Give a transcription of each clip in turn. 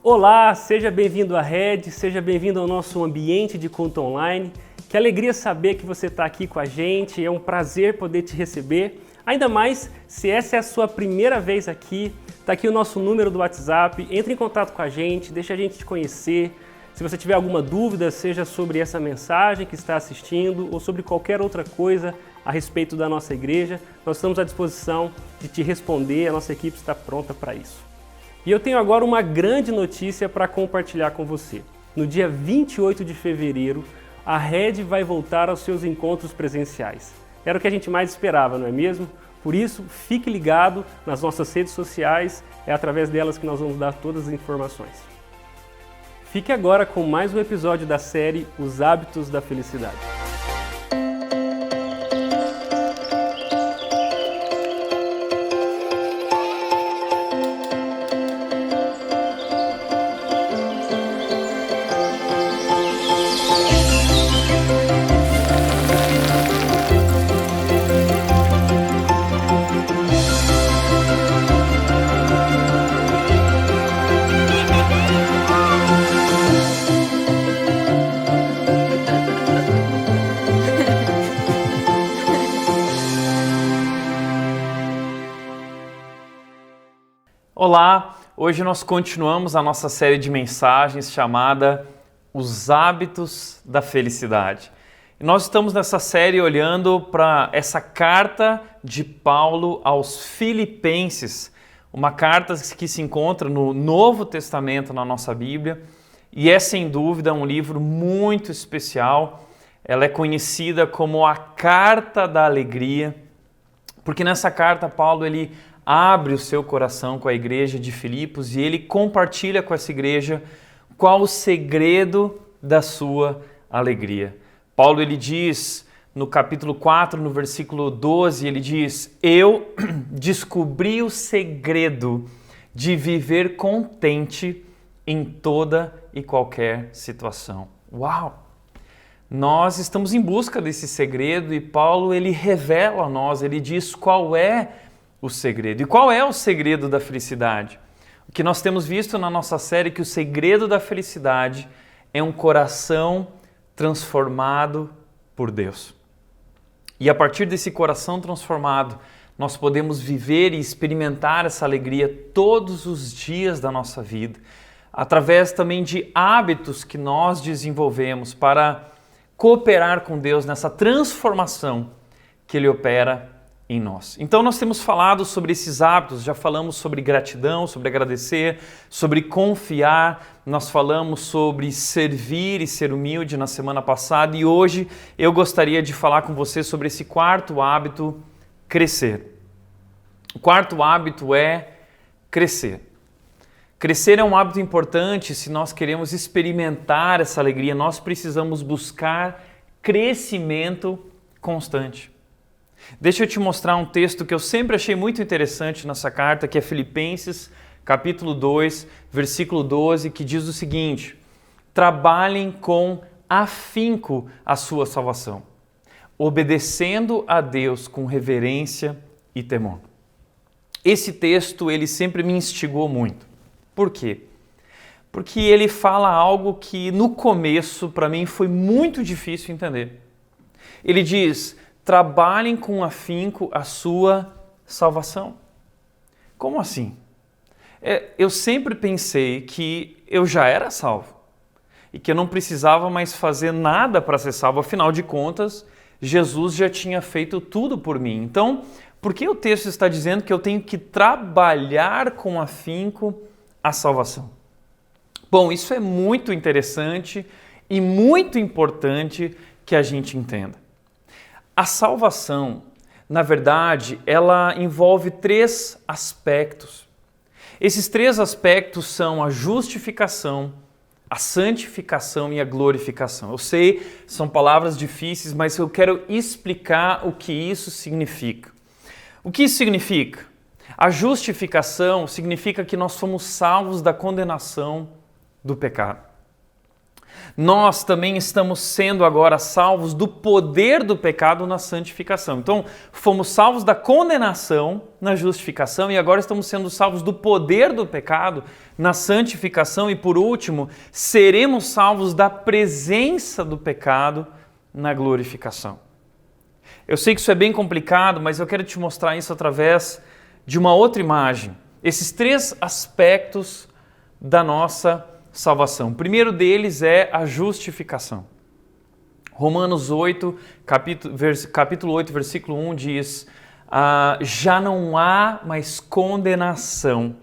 Olá, seja bem-vindo à Rede, seja bem-vindo ao nosso ambiente de culto online. Que alegria saber que você está aqui com a gente, é um prazer poder te receber. Ainda mais se essa é a sua primeira vez aqui, está aqui o nosso número do WhatsApp, entre em contato com a gente, deixa a gente te conhecer. Se você tiver alguma dúvida, seja sobre essa mensagem que está assistindo ou sobre qualquer outra coisa a respeito da nossa igreja, nós estamos à disposição de te responder, a nossa equipe está pronta para isso. E eu tenho agora uma grande notícia para compartilhar com você. No dia 28 de fevereiro, a Rede vai voltar aos seus encontros presenciais. Era o que a gente mais esperava, não é mesmo? Por isso, fique ligado nas nossas redes sociais, é através delas que nós vamos dar todas as informações. Fique agora com mais um episódio da série Os Hábitos da Felicidade. Olá, hoje nós continuamos a nossa série de mensagens chamada Os Hábitos da Felicidade. E nós estamos nessa série olhando para essa carta de Paulo aos Filipenses, uma carta que se encontra no Novo Testamento na nossa Bíblia e é sem dúvida um livro muito especial. Ela é conhecida como a Carta da Alegria, porque nessa carta Paulo ele abre o seu coração com a igreja de Filipos e ele compartilha com essa igreja qual o segredo da sua alegria. Paulo ele diz no capítulo 4, no versículo 12, ele diz: eu descobri o segredo de viver contente em toda e qualquer situação. Uau! Nós estamos em busca desse segredo e Paulo ele revela a nós, ele diz qual é o segredo. E qual é o segredo da felicidade? O que nós temos visto na nossa série é que o segredo da felicidade é um coração transformado por Deus. E a partir desse coração transformado, nós podemos viver e experimentar essa alegria todos os dias da nossa vida, através também de hábitos que nós desenvolvemos para cooperar com Deus nessa transformação que Ele opera em nós. Então nós temos falado sobre esses hábitos, já falamos sobre gratidão, sobre agradecer, sobre confiar, nós falamos sobre servir e ser humilde na semana passada e hoje eu gostaria de falar com você sobre esse quarto hábito, crescer. O quarto hábito é crescer. Crescer é um hábito importante se nós queremos experimentar essa alegria, nós precisamos buscar crescimento constante. Deixa eu te mostrar um texto que eu sempre achei muito interessante nessa carta, que é Filipenses, capítulo 2, versículo 12, que diz o seguinte: trabalhem com afinco a sua salvação, obedecendo a Deus com reverência e temor. Esse texto, ele sempre me instigou muito. Por quê? Porque ele fala algo que no começo, para mim, foi muito difícil entender. Ele diz: trabalhem com afinco a sua salvação. Como assim? Eu sempre pensei que eu já era salvo e que eu não precisava mais fazer nada para ser salvo. Afinal de contas, Jesus já tinha feito tudo por mim. Então, por que o texto está dizendo que eu tenho que trabalhar com afinco a salvação? Bom, isso é muito interessante e muito importante que a gente entenda. A salvação na verdade, ela envolve 3 aspectos. Esses 3 aspectos são a justificação, a santificação e a glorificação. Eu sei, são palavras difíceis, mas eu quero explicar o que isso significa. O que isso significa? A justificação significa que nós fomos salvos da condenação do pecado. Nós também estamos sendo agora salvos do poder do pecado na santificação. Então, fomos salvos da condenação na justificação e agora estamos sendo salvos do poder do pecado na santificação e, por último, seremos salvos da presença do pecado na glorificação. Eu sei que isso é bem complicado, mas eu quero te mostrar isso através de uma outra imagem. Esses 3 aspectos da nossa salvação. O primeiro deles é a justificação. Romanos 8, capítulo 8, versículo 1 diz: já não há mais condenação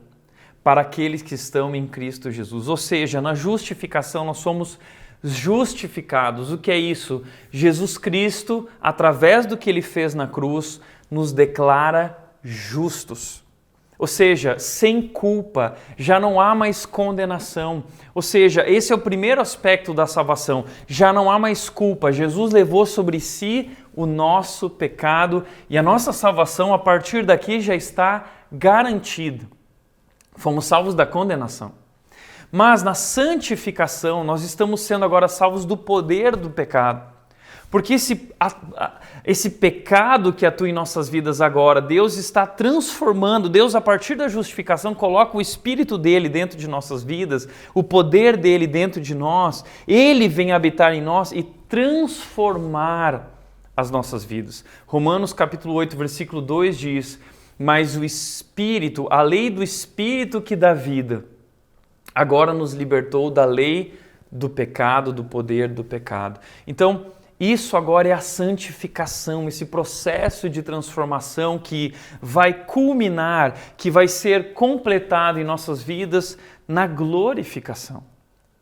para aqueles que estão em Cristo Jesus. Ou seja, na justificação nós somos justificados. O que é isso? Jesus Cristo, através do que Ele fez na cruz, nos declara justos. Ou seja, sem culpa, já não há mais condenação. Ou seja, esse é o primeiro aspecto da salvação. Já não há mais culpa. Jesus levou sobre si o nosso pecado e a nossa salvação a partir daqui já está garantida. Fomos salvos da condenação. Mas na santificação nós estamos sendo agora salvos do poder do pecado. Porque esse pecado que atua em nossas vidas agora, Deus está transformando, Deus a partir da justificação coloca o Espírito dele dentro de nossas vidas, o poder dele dentro de nós, ele vem habitar em nós e transformar as nossas vidas. Romanos capítulo 8, versículo 2 diz: mas o Espírito, a lei do Espírito que dá vida, agora nos libertou da lei do pecado, do poder do pecado. Então, isso agora é a santificação, esse processo de transformação que vai culminar, que vai ser completado em nossas vidas na glorificação.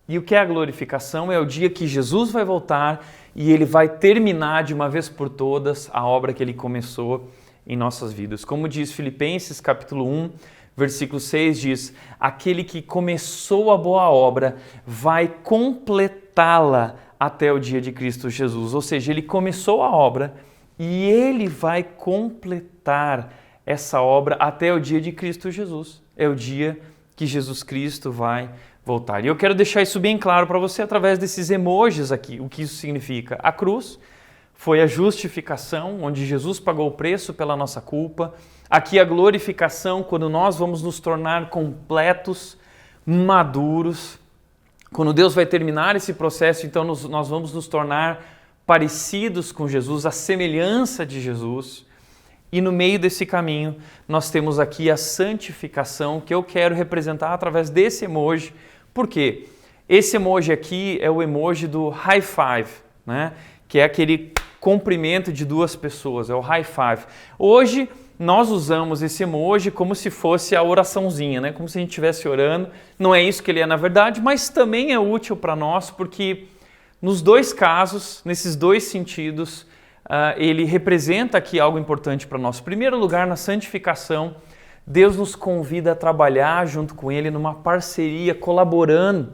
E o que é a glorificação? É o dia que Jesus vai voltar e Ele vai terminar de uma vez por todas a obra que Ele começou em nossas vidas. Como diz Filipenses capítulo 1, versículo 6 diz: aquele que começou a boa obra vai completá-la até o dia de Cristo Jesus. Ou seja, Ele começou a obra e Ele vai completar essa obra até o dia de Cristo Jesus. É o dia que Jesus Cristo vai voltar. E eu quero deixar isso bem claro para você através desses emojis aqui. O que isso significa? A cruz foi a justificação, onde Jesus pagou o preço pela nossa culpa. Aqui a glorificação, quando nós vamos nos tornar completos, maduros. Quando Deus vai terminar esse processo, então nós vamos nos tornar parecidos com Jesus, a semelhança de Jesus. E no meio desse caminho, nós temos aqui a santificação, que eu quero representar através desse emoji. Por quê? Esse emoji aqui é o emoji do high five, né? Que é aquele cumprimento de 2 pessoas, é o high five. Hoje, nós usamos esse emoji como se fosse a oraçãozinha, né? Como se a gente estivesse orando. Não é isso que ele é na verdade, mas também é útil para nós porque nos 2 casos, nesses 2 sentidos, ele representa aqui algo importante para nós. Em primeiro lugar, na santificação, Deus nos convida a trabalhar junto com Ele numa parceria, colaborando,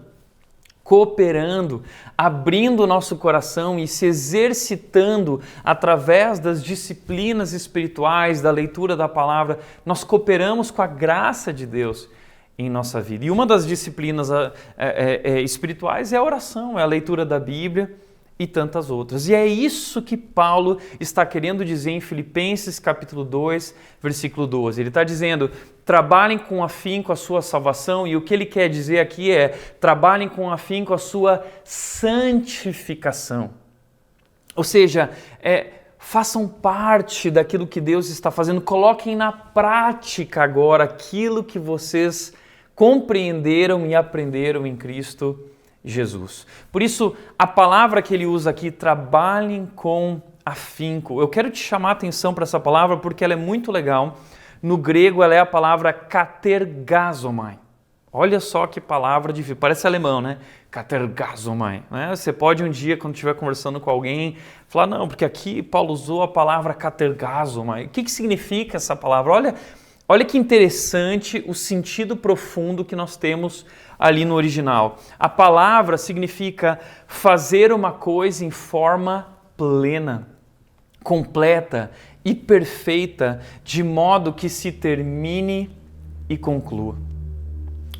cooperando, abrindo o nosso coração e se exercitando através das disciplinas espirituais, da leitura da palavra. Nós cooperamos com a graça de Deus em nossa vida. E uma das disciplinas espirituais é a oração, é a leitura da Bíblia e tantas outras. E é isso que Paulo está querendo dizer em Filipenses capítulo 2, versículo 12. Ele está dizendo: trabalhem com afinco a sua salvação, e o que ele quer dizer aqui é: trabalhem com afinco a sua santificação. Ou seja, façam parte daquilo que Deus está fazendo, coloquem na prática agora aquilo que vocês compreenderam e aprenderam em Cristo Jesus. Por isso, a palavra que ele usa aqui, trabalhem com afinco. Eu quero te chamar a atenção para essa palavra porque ela é muito legal. No grego, ela é a palavra katergazomai. Olha só que palavra difícil, parece alemão, né? katergazomai, né? Você pode um dia, quando estiver conversando com alguém, falar, não, porque aqui Paulo usou a palavra katergazomai. O que significa essa palavra? Olha que interessante o sentido profundo que nós temos ali no original. A palavra significa fazer uma coisa em forma plena, completa e perfeita, de modo que se termine e conclua.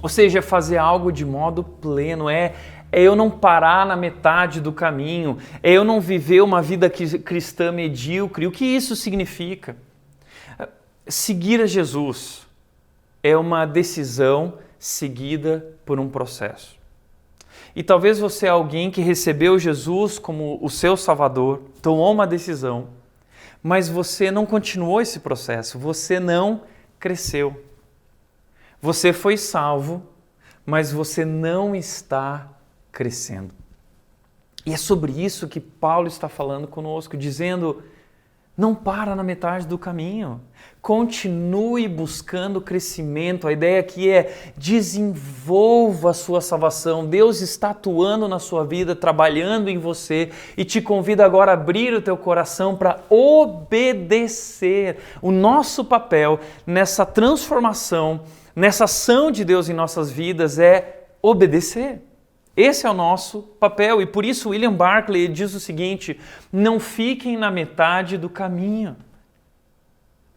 Ou seja, fazer algo de modo pleno, é eu não parar na metade do caminho, é eu não viver uma vida cristã medíocre. O que isso significa? Seguir a Jesus é uma decisão seguida por um processo. E talvez você é alguém que recebeu Jesus como o seu Salvador, tomou uma decisão, mas você não continuou esse processo, você não cresceu. Você foi salvo, mas você não está crescendo. E é sobre isso que Paulo está falando conosco, dizendo, não para na metade do caminho. Continue buscando crescimento. A ideia aqui é desenvolva a sua salvação. Deus está atuando na sua vida, trabalhando em você e te convida agora a abrir o teu coração para obedecer. O nosso papel nessa transformação, nessa ação de Deus em nossas vidas é obedecer. Esse é o nosso papel e por isso William Barclay diz o seguinte, não fiquem na metade do caminho.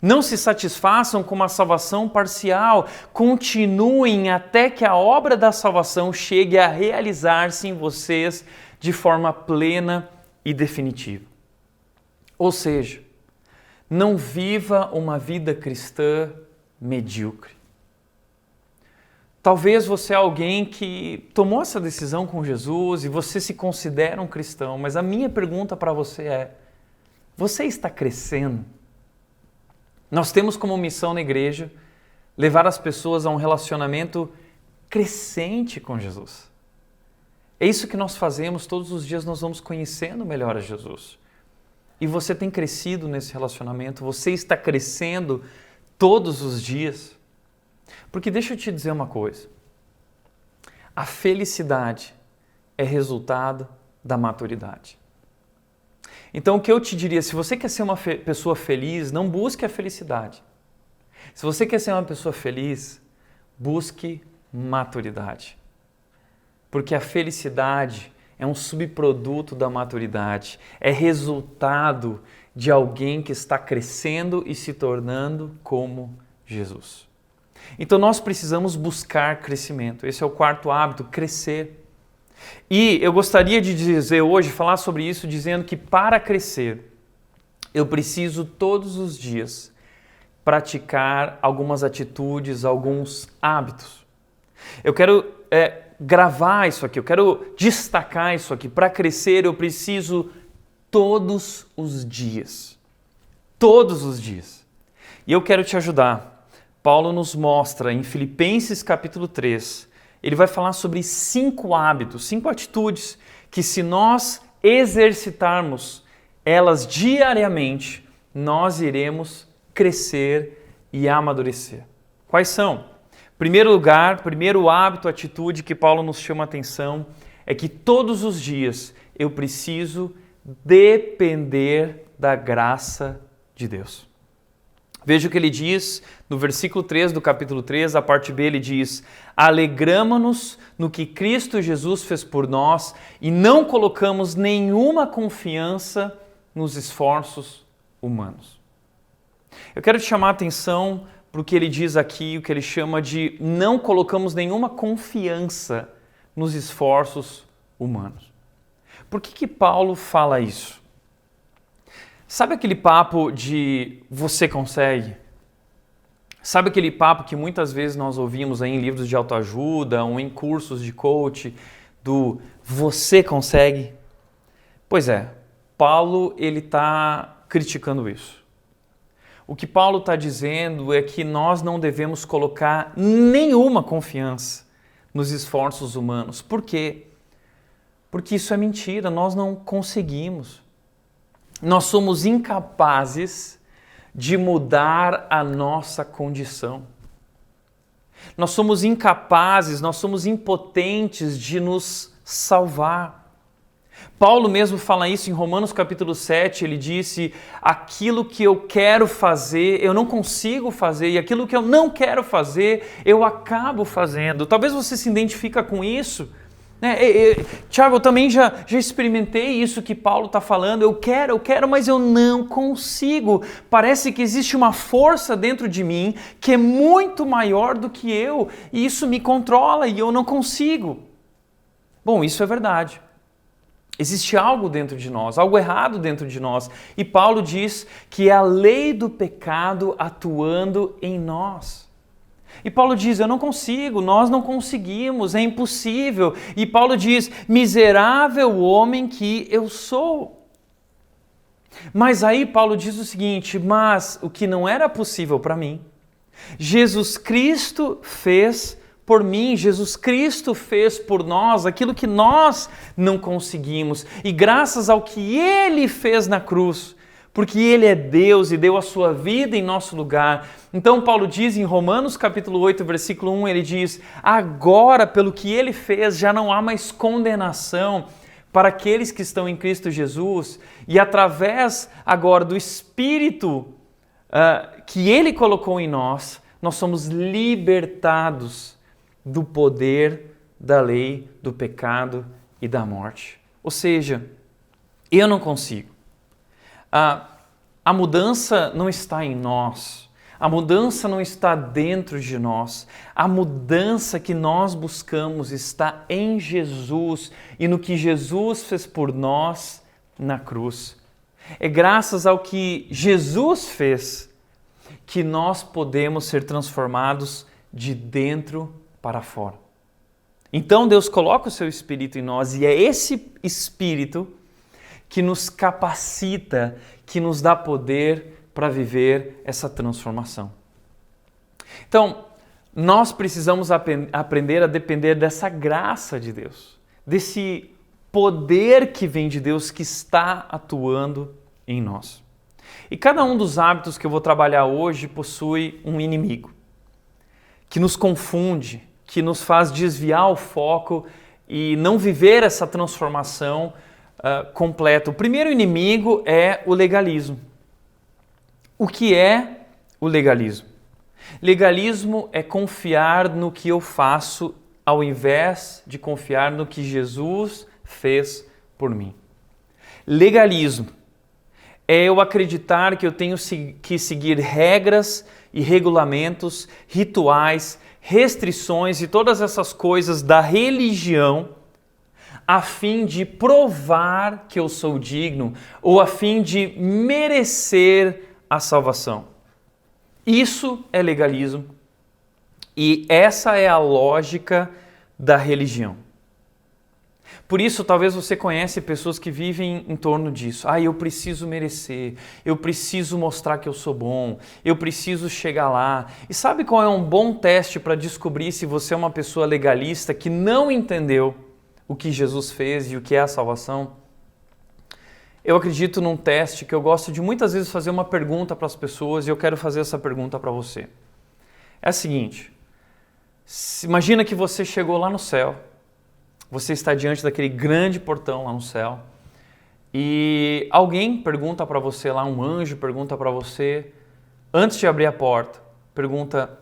Não se satisfaçam com uma salvação parcial, continuem até que a obra da salvação chegue a realizar-se em vocês de forma plena e definitiva. Ou seja, não viva uma vida cristã medíocre. Talvez você é alguém que tomou essa decisão com Jesus e você se considera um cristão, mas a minha pergunta para você é, você está crescendo? Nós temos como missão na igreja levar as pessoas a um relacionamento crescente com Jesus. É isso que nós fazemos, todos os dias nós vamos conhecendo melhor a Jesus. E você tem crescido nesse relacionamento, você está crescendo todos os dias. Porque deixa eu te dizer uma coisa, a felicidade é resultado da maturidade. Então o que eu te diria, se você quer ser uma pessoa feliz, não busque a felicidade. Se você quer ser uma pessoa feliz, busque maturidade. Porque a felicidade é um subproduto da maturidade, é resultado de alguém que está crescendo e se tornando como Jesus. Então nós precisamos buscar crescimento. Esse é o quarto hábito, crescer. E eu gostaria de dizer hoje, falar sobre isso, dizendo que para crescer, eu preciso todos os dias praticar algumas atitudes, alguns hábitos. Eu quero gravar isso aqui, eu quero destacar isso aqui. Para crescer, eu preciso todos os dias. Todos os dias. E eu quero te ajudar. Paulo nos mostra em Filipenses capítulo 3, ele vai falar sobre 5 hábitos, 5 atitudes que se nós exercitarmos elas diariamente, nós iremos crescer e amadurecer. Quais são? Primeiro lugar, primeiro hábito, atitude que Paulo nos chama a atenção é que todos os dias eu preciso depender da graça de Deus. Veja o que ele diz no versículo 3 do capítulo 3, a parte B, ele diz: alegramo-nos no que Cristo Jesus fez por nós e não colocamos nenhuma confiança nos esforços humanos. Eu quero te chamar a atenção para o que ele diz aqui, o que ele chama de não colocamos nenhuma confiança nos esforços humanos. Por que Paulo fala isso? Sabe aquele papo de você consegue? Sabe aquele papo que muitas vezes nós ouvimos aí em livros de autoajuda ou em cursos de coach do você consegue? Pois é, Paulo ele está criticando isso. O que Paulo está dizendo é que nós não devemos colocar nenhuma confiança nos esforços humanos. Por quê? Porque isso é mentira, nós não conseguimos. Nós somos incapazes de mudar a nossa condição. Nós somos incapazes, nós somos impotentes de nos salvar. Paulo mesmo fala isso em Romanos capítulo 7, ele disse: aquilo que eu quero fazer, eu não consigo fazer, e aquilo que eu não quero fazer, eu acabo fazendo. Talvez você se identifique com isso. Tiago, eu também já experimentei isso que Paulo está falando, eu quero, mas eu não consigo. Parece que existe uma força dentro de mim que é muito maior do que eu, e isso me controla e eu não consigo. Bom, isso é verdade. Existe algo dentro de nós, algo errado dentro de nós. E Paulo diz que é a lei do pecado atuando em nós. E Paulo diz, eu não consigo, nós não conseguimos, é impossível. E Paulo diz, miserável homem que eu sou. Mas aí Paulo diz o seguinte, mas o que não era possível para mim, Jesus Cristo fez por mim, Jesus Cristo fez por nós aquilo que nós não conseguimos. E graças ao que Ele fez na cruz, porque Ele é Deus e deu a sua vida em nosso lugar. Então Paulo diz em Romanos capítulo 8, versículo 1, ele diz, agora pelo que Ele fez já não há mais condenação para aqueles que estão em Cristo Jesus. E através agora do Espírito que Ele colocou em nós, nós somos libertados do poder da lei, do pecado e da morte. Ou seja, eu não consigo. A mudança não está em nós. A mudança não está dentro de nós. A mudança que nós buscamos está em Jesus e no que Jesus fez por nós na cruz. É graças ao que Jesus fez que nós podemos ser transformados de dentro para fora. Então Deus coloca o seu Espírito em nós e é esse Espírito que nos capacita, que nos dá poder para viver essa transformação. Então, nós precisamos aprender a depender dessa graça de Deus, desse poder que vem de Deus que está atuando em nós. E cada um dos hábitos que eu vou trabalhar hoje possui um inimigo que nos confunde, que nos faz desviar o foco e não viver essa transformação completa. O primeiro inimigo é o legalismo. O que é o legalismo? Legalismo é confiar no que eu faço ao invés de confiar no que Jesus fez por mim. Legalismo é eu acreditar que eu tenho que seguir regras e regulamentos, rituais, restrições e todas essas coisas da religião a fim de provar que eu sou digno ou a fim de merecer a salvação. Isso é legalismo e essa é a lógica da religião. Por isso, talvez você conhece pessoas que vivem em torno disso. Eu preciso merecer, eu preciso mostrar que eu sou bom, eu preciso chegar lá. E sabe qual é um bom teste para descobrir se você é uma pessoa legalista que não entendeu o que Jesus fez e o que é a salvação? Eu acredito num teste que eu gosto de muitas vezes fazer uma pergunta para as pessoas e eu quero fazer essa pergunta para você. É a seguinte, imagina que você chegou lá no céu, você está diante daquele grande portão lá no céu e alguém pergunta para você lá, um anjo pergunta para você, antes de abrir a porta, pergunta,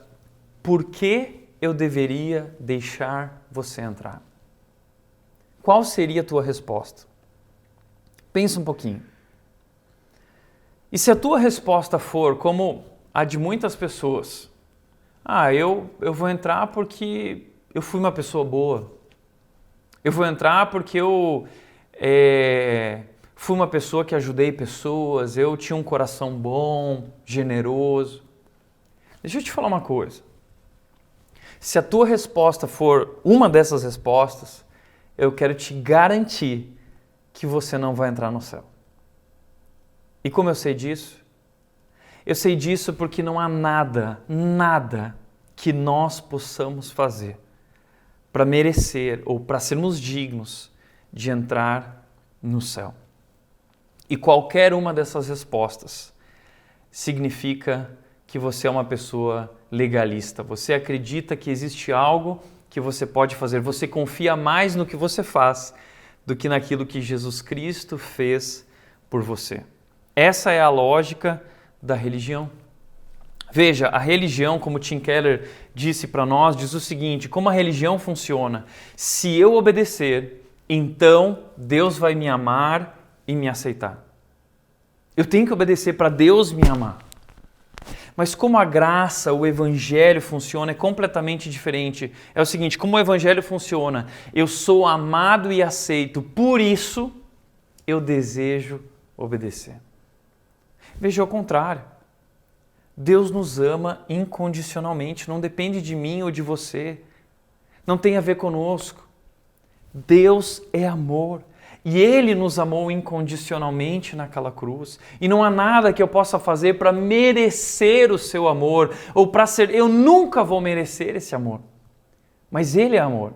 por que eu deveria deixar você entrar? Qual seria a tua resposta? Pensa um pouquinho. E se a tua resposta for como a de muitas pessoas, eu vou entrar porque eu fui uma pessoa boa. Eu vou entrar porque eu fui uma pessoa que ajudei pessoas, eu tinha um coração bom, generoso. Deixa eu te falar uma coisa. Se a tua resposta for uma dessas respostas, eu quero te garantir que você não vai entrar no céu. E como eu sei disso? Eu sei disso porque não há nada que nós possamos fazer para merecer ou para sermos dignos de entrar no céu. E qualquer uma dessas respostas significa que você é uma pessoa legalista. Você acredita que existe algo que você pode fazer. Você confia mais no que você faz do que naquilo que Jesus Cristo fez por você. Essa é a lógica da religião. Veja, a religião, como Tim Keller disse para nós, diz o seguinte: como a religião funciona? Se eu obedecer, então Deus vai me amar e me aceitar. Eu tenho que obedecer para Deus me amar. Mas como a graça, o evangelho funciona é completamente diferente. É o seguinte, como o evangelho funciona? Eu sou amado e aceito, por isso eu desejo obedecer. Veja, ao contrário. Deus nos ama incondicionalmente, não depende de mim ou de você. Não tem a ver conosco. Deus é amor. E Ele nos amou incondicionalmente naquela cruz. E não há nada que eu possa fazer para merecer o seu amor, ou para ser... Eu nunca vou merecer esse amor. Mas Ele é amor.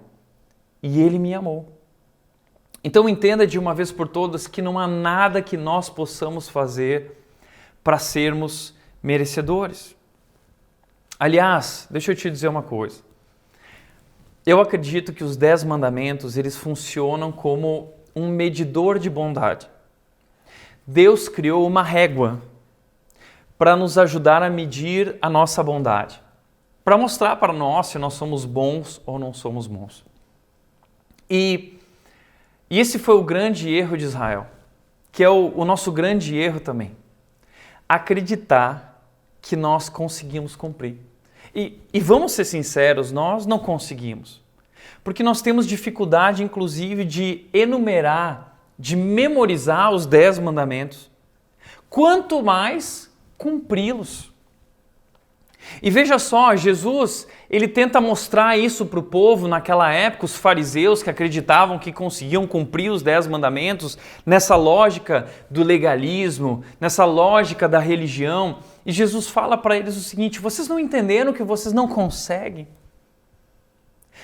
E Ele me amou. Então entenda de uma vez por todas que não há nada que nós possamos fazer para sermos merecedores. Aliás, deixa eu te dizer uma coisa. Eu acredito que os 10 mandamentos, eles funcionam como um medidor de bondade. Deus criou uma régua para nos ajudar a medir a nossa bondade, para mostrar para nós se nós somos bons ou não somos bons. E esse foi o grande erro de Israel, que é o nosso grande erro também. Acreditar que nós conseguimos cumprir. E vamos ser sinceros, nós não conseguimos. Porque nós temos dificuldade, inclusive, de enumerar, de memorizar os 10 mandamentos. Quanto mais cumpri-los. E veja só, Jesus, ele tenta mostrar isso para o povo naquela época, os fariseus que acreditavam que conseguiam cumprir os 10 mandamentos, nessa lógica do legalismo, nessa lógica da religião. E Jesus fala para eles o seguinte: vocês não entenderam que vocês não conseguem?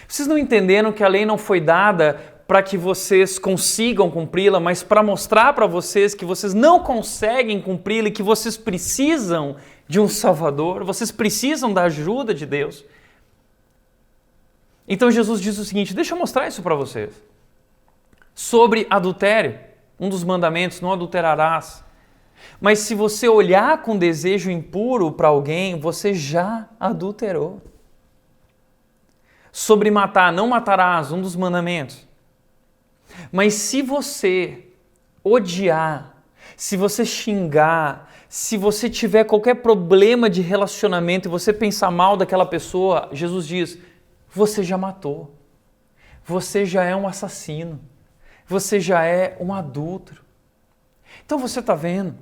Vocês não entenderam que a lei não foi dada para que vocês consigam cumpri-la, mas para mostrar para vocês que vocês não conseguem cumpri-la e que vocês precisam de um Salvador, vocês precisam da ajuda de Deus. Então Jesus diz o seguinte: deixa eu mostrar isso para vocês. Sobre adultério, um dos mandamentos, não adulterarás. Mas se você olhar com desejo impuro para alguém, você já adulterou. Sobre matar, não matarás, um dos mandamentos. Mas se você odiar, se você xingar, se você tiver qualquer problema de relacionamento e você pensar mal daquela pessoa, Jesus diz: você já matou, você já é um assassino, você já é um adúltero. Então você está vendo?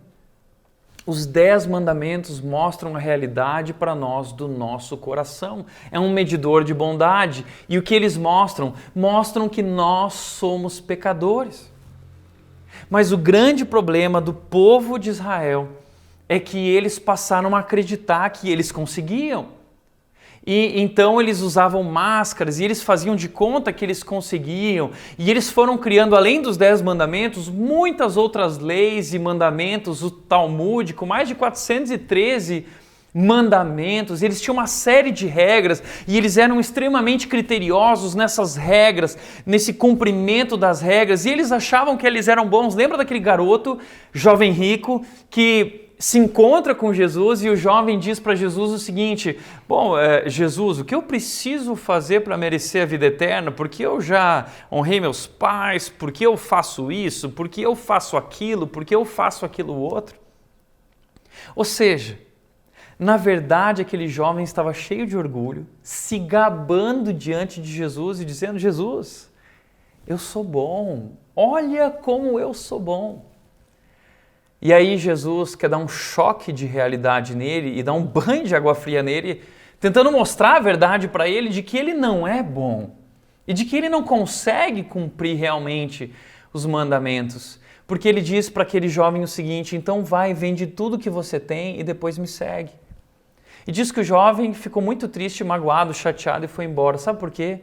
Os 10 mandamentos mostram a realidade para nós do nosso coração. É um medidor de bondade. E o que eles mostram? Mostram que nós somos pecadores. Mas o grande problema do povo de Israel é que eles passaram a acreditar que eles conseguiam. E então eles usavam máscaras e eles faziam de conta que eles conseguiam. E eles foram criando, além dos 10 mandamentos, muitas outras leis e mandamentos, o Talmud, com mais de 413 mandamentos. Eles tinham uma série de regras e eles eram extremamente criteriosos nessas regras, nesse cumprimento das regras. E eles achavam que eles eram bons. Lembra daquele garoto, jovem rico, que se encontra com Jesus e o jovem diz para Jesus o seguinte: bom, Jesus, o que eu preciso fazer para merecer a vida eterna? Porque eu já honrei meus pais, porque eu faço isso, porque eu faço aquilo, porque eu faço aquilo outro. Ou seja, na verdade aquele jovem estava cheio de orgulho, se gabando diante de Jesus e dizendo: Jesus, eu sou bom, olha como eu sou bom. E aí Jesus quer dar um choque de realidade nele e dar um banho de água fria nele, tentando mostrar a verdade para ele de que ele não é bom e de que ele não consegue cumprir realmente os mandamentos. Porque ele diz para aquele jovem o seguinte: então vai, vende tudo que você tem e depois me segue. E diz que o jovem ficou muito triste, magoado, chateado e foi embora. Sabe por quê?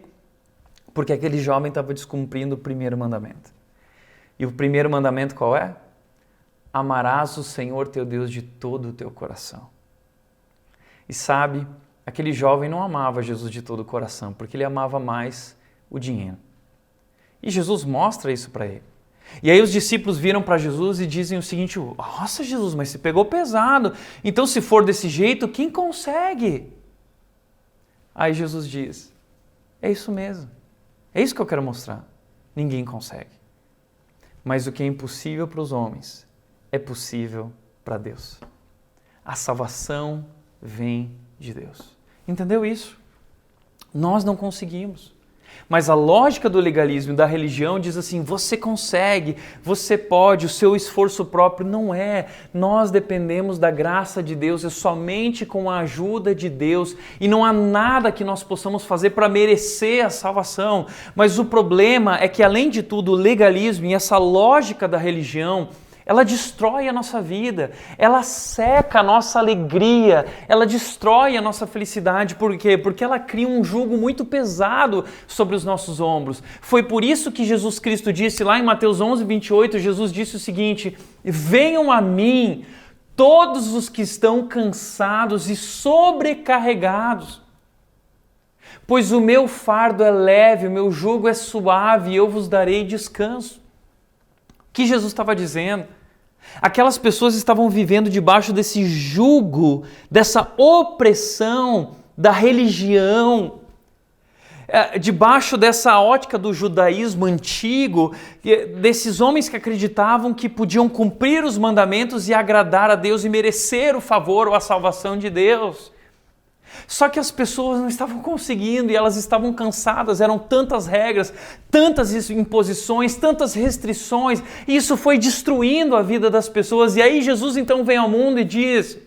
Porque aquele jovem estava descumprindo o primeiro mandamento. E o primeiro mandamento qual é? Amarás o Senhor teu Deus de todo o teu coração. E sabe, aquele jovem não amava Jesus de todo o coração, porque ele amava mais o dinheiro. E Jesus mostra isso para ele. E aí os discípulos viram para Jesus e dizem o seguinte: nossa, Jesus, mas você pegou pesado. Então, se for desse jeito, quem consegue? Aí Jesus diz: é isso mesmo. É isso que eu quero mostrar. Ninguém consegue. Mas o que é impossível para os homens é possível para Deus. A salvação vem de Deus. Entendeu isso? Nós não conseguimos. Mas a lógica do legalismo e da religião diz assim: você consegue, você pode, o seu esforço próprio não é. Nós dependemos da graça de Deus, é somente com a ajuda de Deus e não há nada que nós possamos fazer para merecer a salvação. Mas o problema é que, além de tudo, o legalismo e essa lógica da religião, ela destrói a nossa vida, ela seca a nossa alegria, ela destrói a nossa felicidade. Por quê? Porque ela cria um jugo muito pesado sobre os nossos ombros. Foi por isso que Jesus Cristo disse lá em Mateus 11:28, Jesus disse o seguinte: venham a mim todos os que estão cansados e sobrecarregados, pois o meu fardo é leve, o meu jugo é suave e eu vos darei descanso. O que Jesus estava dizendo? Aquelas pessoas estavam vivendo debaixo desse jugo, dessa opressão da religião, debaixo dessa ótica do judaísmo antigo, desses homens que acreditavam que podiam cumprir os mandamentos e agradar a Deus e merecer o favor ou a salvação de Deus. Só que as pessoas não estavam conseguindo e elas estavam cansadas, eram tantas regras, tantas imposições, tantas restrições, e isso foi destruindo a vida das pessoas. E aí Jesus então vem ao mundo e diz: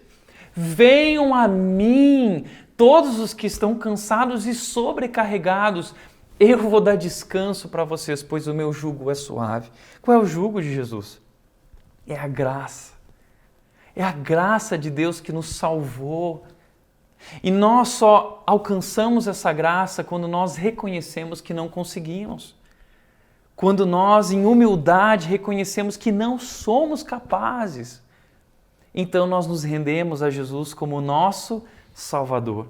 venham a mim todos os que estão cansados e sobrecarregados, eu vou dar descanso para vocês, pois o meu jugo é suave. Qual é o jugo de Jesus? É a graça. É a graça de Deus que nos salvou. E nós só alcançamos essa graça quando nós reconhecemos que não conseguimos. Quando nós, em humildade, reconhecemos que não somos capazes. Então nós nos rendemos a Jesus como nosso Salvador.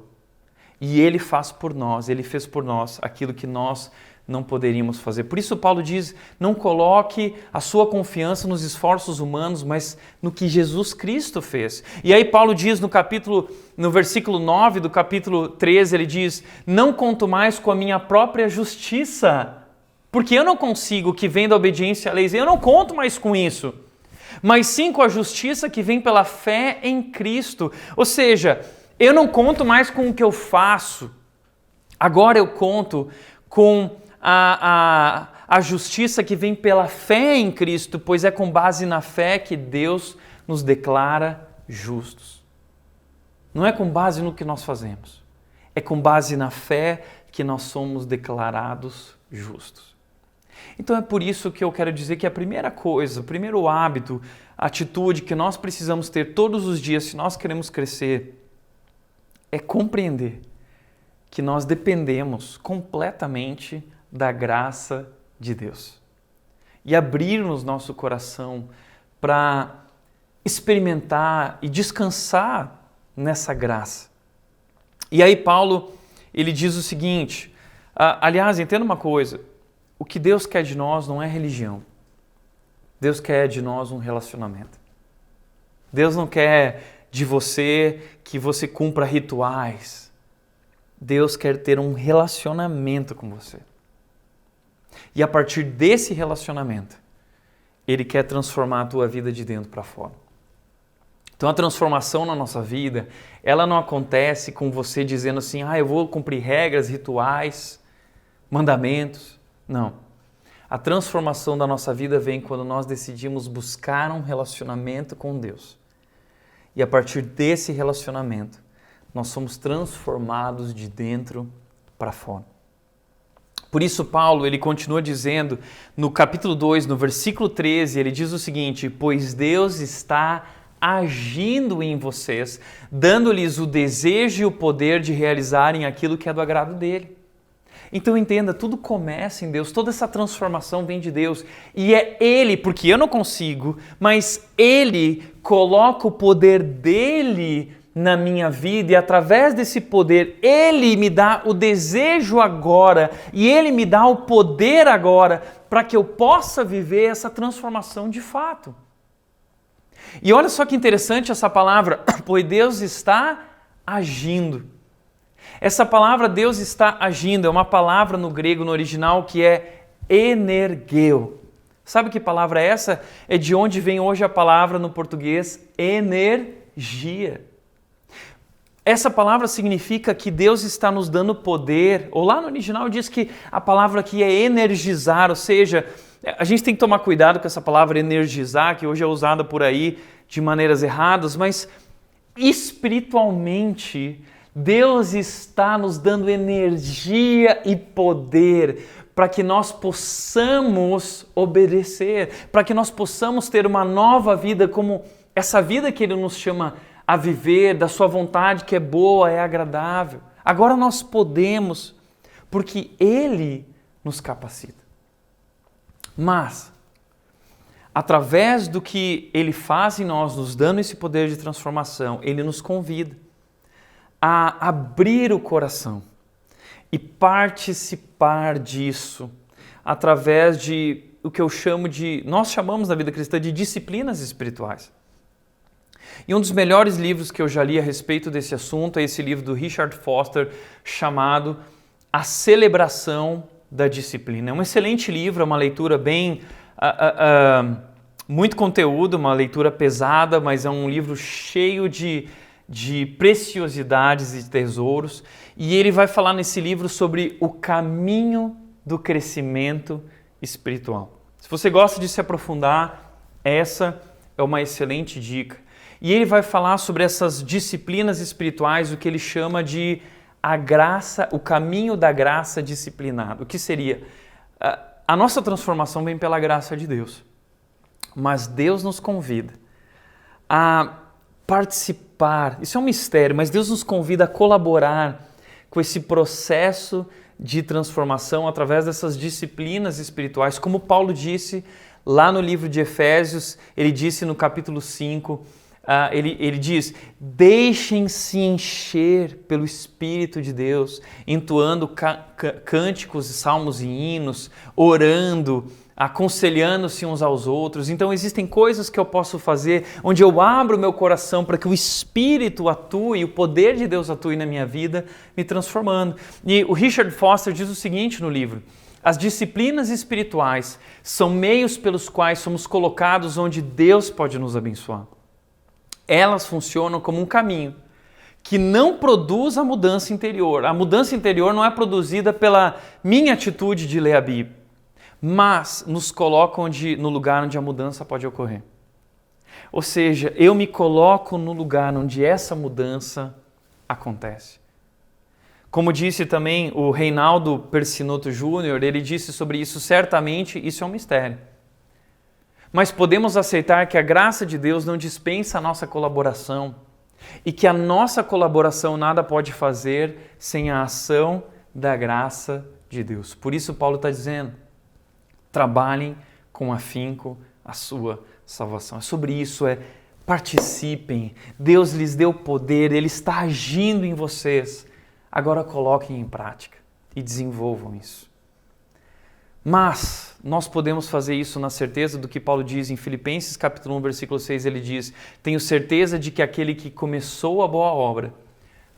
E Ele faz por nós, Ele fez por nós aquilo que nós não poderíamos fazer. Por isso Paulo diz: não coloque a sua confiança nos esforços humanos, mas no que Jesus Cristo fez. E aí Paulo diz no versículo 9 do capítulo 13, ele diz: não conto mais com a minha própria justiça, porque eu não consigo, que vem da obediência à lei, eu não conto mais com isso, mas sim com a justiça que vem pela fé em Cristo. Ou seja, eu não conto mais com o que eu faço, agora eu conto com a justiça que vem pela fé em Cristo, pois é com base na fé que Deus nos declara justos. Não é com base no que nós fazemos, é com base na fé que nós somos declarados justos. Então é por isso que eu quero dizer que a primeira coisa, o primeiro hábito, a atitude que nós precisamos ter todos os dias se nós queremos crescer, é compreender que nós dependemos completamente da graça de Deus e abrir-nos nosso coração para experimentar e descansar nessa graça. E aí Paulo, ele diz o seguinte, aliás, entenda uma coisa, o que Deus quer de nós não é religião, Deus quer de nós um relacionamento. Deus não quer de você que você cumpra rituais, Deus quer ter um relacionamento com você. E a partir desse relacionamento, Ele quer transformar a tua vida de dentro para fora. Então a transformação na nossa vida, ela não acontece com você dizendo assim, eu vou cumprir regras, rituais, mandamentos. Não. A transformação da nossa vida vem quando nós decidimos buscar um relacionamento com Deus. E a partir desse relacionamento, nós somos transformados de dentro para fora. Por isso Paulo, ele continua dizendo, no capítulo 2, no versículo 13, ele diz o seguinte: pois Deus está agindo em vocês, dando-lhes o desejo e o poder de realizarem aquilo que é do agrado dele. Então entenda, tudo começa em Deus, toda essa transformação vem de Deus. E é Ele, porque eu não consigo, mas Ele coloca o poder dele na minha vida e através desse poder, Ele me dá o desejo agora e Ele me dá o poder agora para que eu possa viver essa transformação de fato. E olha só que interessante essa palavra, pois Deus está agindo. Essa palavra Deus está agindo é uma palavra no grego, no original, que é energeo. Sabe que palavra é essa? É de onde vem hoje a palavra no português energia. Essa palavra significa que Deus está nos dando poder, ou lá no original diz que a palavra aqui é energizar, ou seja, a gente tem que tomar cuidado com essa palavra energizar, que hoje é usada por aí de maneiras erradas, mas espiritualmente Deus está nos dando energia e poder para que nós possamos obedecer, para que nós possamos ter uma nova vida, como essa vida que Ele nos chama a viver, da sua vontade que é boa, é agradável. Agora nós podemos, porque Ele nos capacita. Mas, através do que Ele faz em nós, nos dando esse poder de transformação, Ele nos convida a abrir o coração e participar disso através de o que eu chamo de, nós chamamos na vida cristã de disciplinas espirituais. E um dos melhores livros que eu já li a respeito desse assunto é esse livro do Richard Foster chamado A Celebração da Disciplina. É um excelente livro, é uma leitura bem, muito conteúdo, uma leitura pesada, mas é um livro cheio de preciosidades e tesouros. E ele vai falar nesse livro sobre o caminho do crescimento espiritual. Se você gosta de se aprofundar, essa é uma excelente dica. E ele vai falar sobre essas disciplinas espirituais, o que ele chama de a graça, o caminho da graça disciplinada. O que seria? A nossa transformação vem pela graça de Deus. Mas Deus nos convida a participar. Isso é um mistério, mas Deus nos convida a colaborar com esse processo de transformação através dessas disciplinas espirituais. Como Paulo disse lá no livro de Efésios, ele disse no capítulo 5, ele diz, deixem-se encher pelo Espírito de Deus, entoando cânticos, salmos e hinos, orando, aconselhando-se uns aos outros. Então existem coisas que eu posso fazer onde eu abro o meu coração para que o Espírito atue, o poder de Deus atue na minha vida, me transformando. E o Richard Foster diz o seguinte no livro, as disciplinas espirituais são meios pelos quais somos colocados onde Deus pode nos abençoar. Elas funcionam como um caminho que não produz a mudança interior. A mudança interior não é produzida pela minha atitude de ler a Bíblia, mas nos colocam no lugar onde a mudança pode ocorrer. Ou seja, eu me coloco no lugar onde essa mudança acontece. Como disse também o Reinaldo Persinotto Júnior, ele disse sobre isso, certamente isso é um mistério. Mas podemos aceitar que a graça de Deus não dispensa a nossa colaboração e que a nossa colaboração nada pode fazer sem a ação da graça de Deus. Por isso Paulo está dizendo, trabalhem com afinco a sua salvação. É sobre isso, participem. Deus lhes deu poder, Ele está agindo em vocês. Agora coloquem em prática e desenvolvam isso. Mas nós podemos fazer isso na certeza do que Paulo diz em Filipenses capítulo 1, versículo 6, ele diz, tenho certeza de que aquele que começou a boa obra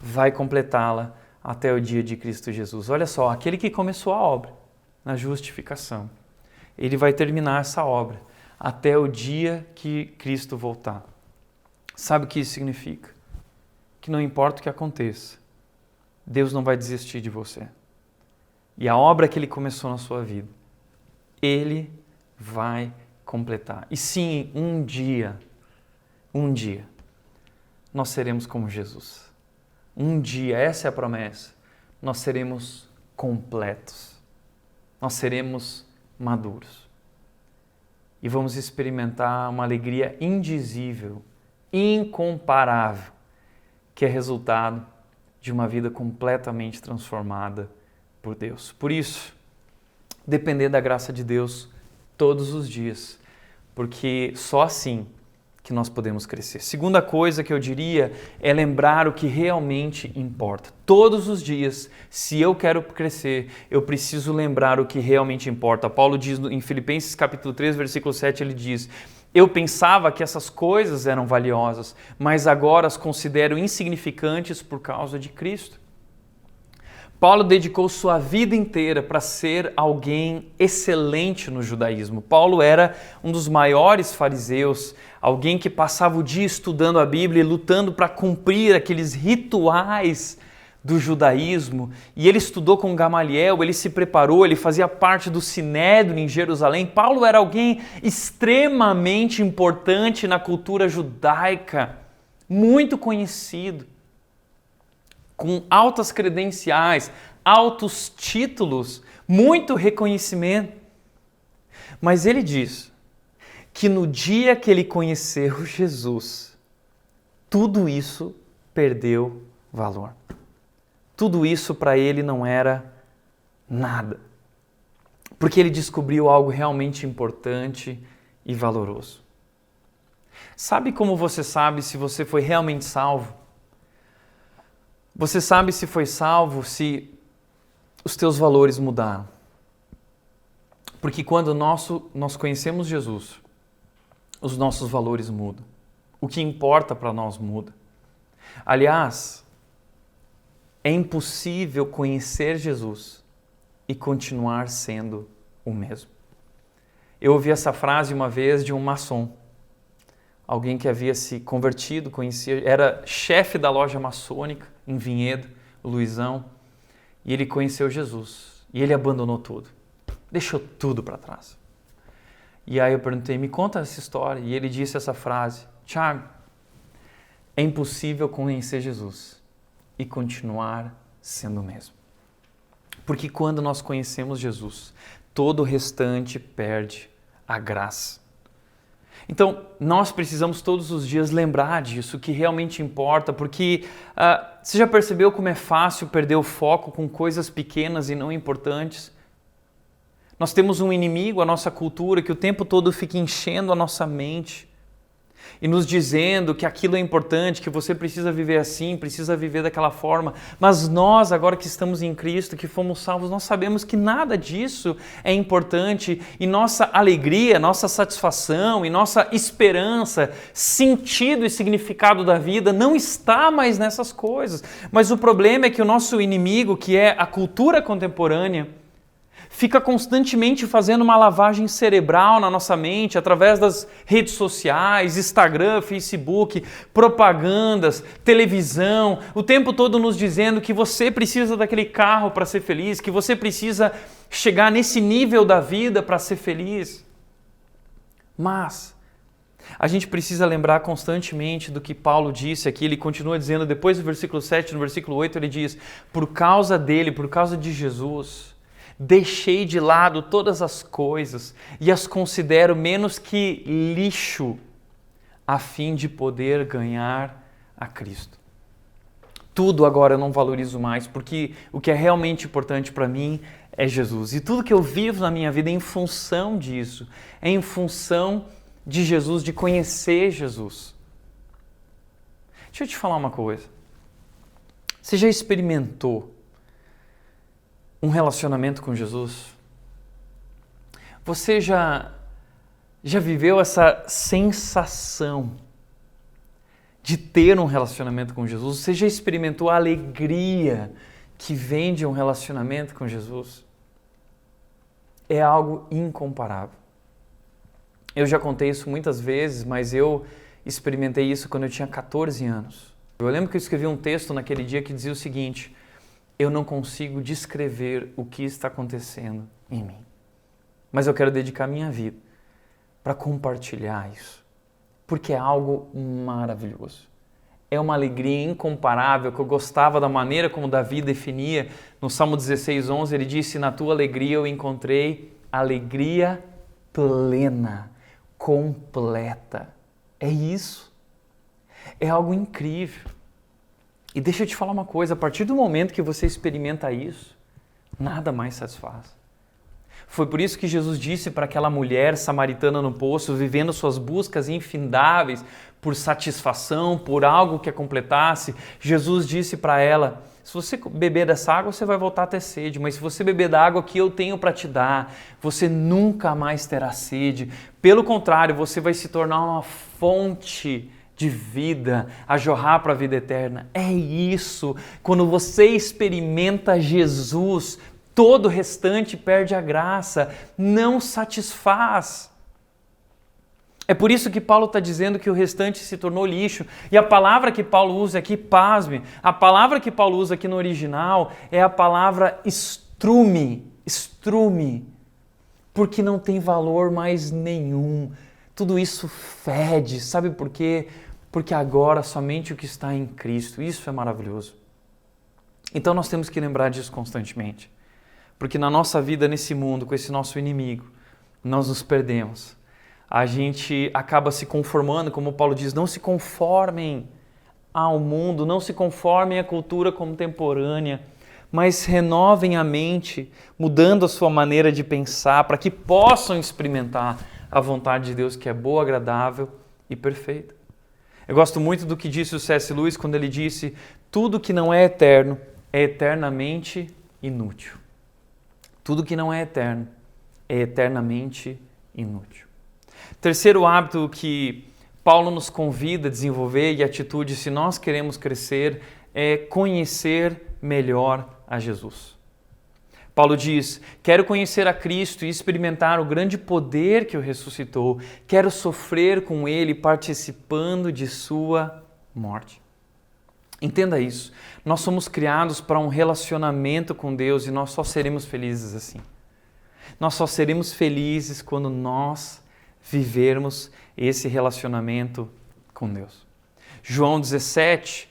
vai completá-la até o dia de Cristo Jesus. Olha só, aquele que começou a obra na justificação, ele vai terminar essa obra até o dia que Cristo voltar. Sabe o que isso significa? Que não importa o que aconteça, Deus não vai desistir de você. E a obra que Ele começou na sua vida, Ele vai completar. E sim, um dia, nós seremos como Jesus. Um dia, essa é a promessa, nós seremos completos. Nós seremos maduros. E vamos experimentar uma alegria indizível, incomparável, que é resultado de uma vida completamente transformada por Deus. Por isso, depender da graça de Deus todos os dias, porque só assim que nós podemos crescer. Segunda coisa que eu diria é lembrar o que realmente importa. Todos os dias, se eu quero crescer, eu preciso lembrar o que realmente importa. Paulo diz em Filipenses capítulo 3, versículo 7, ele diz: eu pensava que essas coisas eram valiosas, mas agora as considero insignificantes por causa de Cristo. Paulo dedicou sua vida inteira para ser alguém excelente no judaísmo. Paulo era um dos maiores fariseus, alguém que passava o dia estudando a Bíblia e lutando para cumprir aqueles rituais do judaísmo. E ele estudou com Gamaliel, ele se preparou, ele fazia parte do Sinédrio em Jerusalém. Paulo era alguém extremamente importante na cultura judaica, muito conhecido, com altas credenciais, altos títulos, muito reconhecimento. Mas ele diz que no dia que ele conheceu Jesus, tudo isso perdeu valor. Tudo isso para ele não era nada. Porque ele descobriu algo realmente importante e valoroso. Sabe como você sabe se você foi realmente salvo? Você sabe se foi salvo se os teus valores mudaram. Porque quando nós conhecemos Jesus, os nossos valores mudam. O que importa para nós muda. Aliás, é impossível conhecer Jesus e continuar sendo o mesmo. Eu ouvi essa frase uma vez de um maçom. Alguém que havia se convertido, conhecia, era chefe da loja maçônica em Vinhedo, o Luizão, e ele conheceu Jesus. E ele abandonou tudo. Deixou tudo para trás. E aí eu perguntei, me conta essa história. E ele disse essa frase: Thiago, é impossível conhecer Jesus e continuar sendo o mesmo. Porque quando nós conhecemos Jesus, todo o restante perde a graça. Então, nós precisamos todos os dias lembrar disso, que realmente importa, porque você já percebeu como é fácil perder o foco com coisas pequenas e não importantes? Nós temos um inimigo, a nossa cultura, que o tempo todo fica enchendo a nossa mente e nos dizendo que aquilo é importante, que você precisa viver assim, precisa viver daquela forma. Mas nós, agora que estamos em Cristo, que fomos salvos, nós sabemos que nada disso é importante e nossa alegria, nossa satisfação e nossa esperança, sentido e significado da vida não está mais nessas coisas. Mas o problema é que o nosso inimigo, que é a cultura contemporânea, fica constantemente fazendo uma lavagem cerebral na nossa mente através das redes sociais, Instagram, Facebook, propagandas, televisão, o tempo todo nos dizendo que você precisa daquele carro para ser feliz, que você precisa chegar nesse nível da vida para ser feliz. Mas a gente precisa lembrar constantemente do que Paulo disse aqui. Ele continua dizendo, depois do versículo 7, no versículo 8, ele diz: por causa dele, por causa de Jesus, deixei de lado todas as coisas e as considero menos que lixo, a fim de poder ganhar a Cristo. Tudo agora eu não valorizo mais, porque o que é realmente importante para mim é Jesus. E tudo que eu vivo na minha vida é em função disso, é em função de Jesus, de conhecer Jesus. Deixa eu te falar uma coisa. Você já experimentou um relacionamento com Jesus? Você já viveu essa sensação de ter um relacionamento com Jesus? Você já experimentou a alegria que vem de um relacionamento com Jesus? É algo incomparável. Eu já contei isso muitas vezes, mas eu experimentei isso quando eu tinha 14 anos. Eu lembro que eu escrevi um texto naquele dia que dizia o seguinte: eu não consigo descrever o que está acontecendo em mim. Mas eu quero dedicar minha vida para compartilhar isso. Porque é algo maravilhoso. É uma alegria incomparável, que eu gostava da maneira como Davi definia. No Salmo 16:11, ele disse: na tua alegria eu encontrei alegria plena, completa. É isso. É algo incrível. E deixa eu te falar uma coisa, a partir do momento que você experimenta isso, nada mais satisfaz. Foi por isso que Jesus disse para aquela mulher samaritana no poço, vivendo suas buscas infindáveis por satisfação, por algo que a completasse. Jesus disse para ela: se você beber dessa água, você vai voltar a ter sede, mas se você beber da água que eu tenho para te dar, você nunca mais terá sede. Pelo contrário, você vai se tornar uma fonte de vida, a jorrar para a vida eterna. É isso. Quando você experimenta Jesus, todo o restante perde a graça, não satisfaz. É por isso que Paulo está dizendo que o restante se tornou lixo. E a palavra que Paulo usa aqui, pasme, a palavra que Paulo usa aqui no original é a palavra estrume, porque não tem valor mais nenhum. Tudo isso fede, sabe por quê? Porque agora somente o que está em Cristo, isso é maravilhoso. Então nós temos que lembrar disso constantemente. Porque na nossa vida, nesse mundo, com esse nosso inimigo, nós nos perdemos. A gente acaba se conformando, como Paulo diz, não se conformem ao mundo, não se conformem à cultura contemporânea, mas renovem a mente, mudando a sua maneira de pensar, para que possam experimentar a vontade de Deus, que é boa, agradável e perfeita. Eu gosto muito do que disse o C.S. Lewis quando ele disse: tudo que não é eterno é eternamente inútil. Tudo que não é eterno é eternamente inútil. Terceiro hábito que Paulo nos convida a desenvolver, e atitude se nós queremos crescer, é conhecer melhor a Jesus. Paulo diz: quero conhecer a Cristo e experimentar o grande poder que o ressuscitou. Quero sofrer com Ele, participando de sua morte. Entenda isso. Nós somos criados para um relacionamento com Deus e nós só seremos felizes assim. Nós só seremos felizes quando nós vivermos esse relacionamento com Deus. João 17,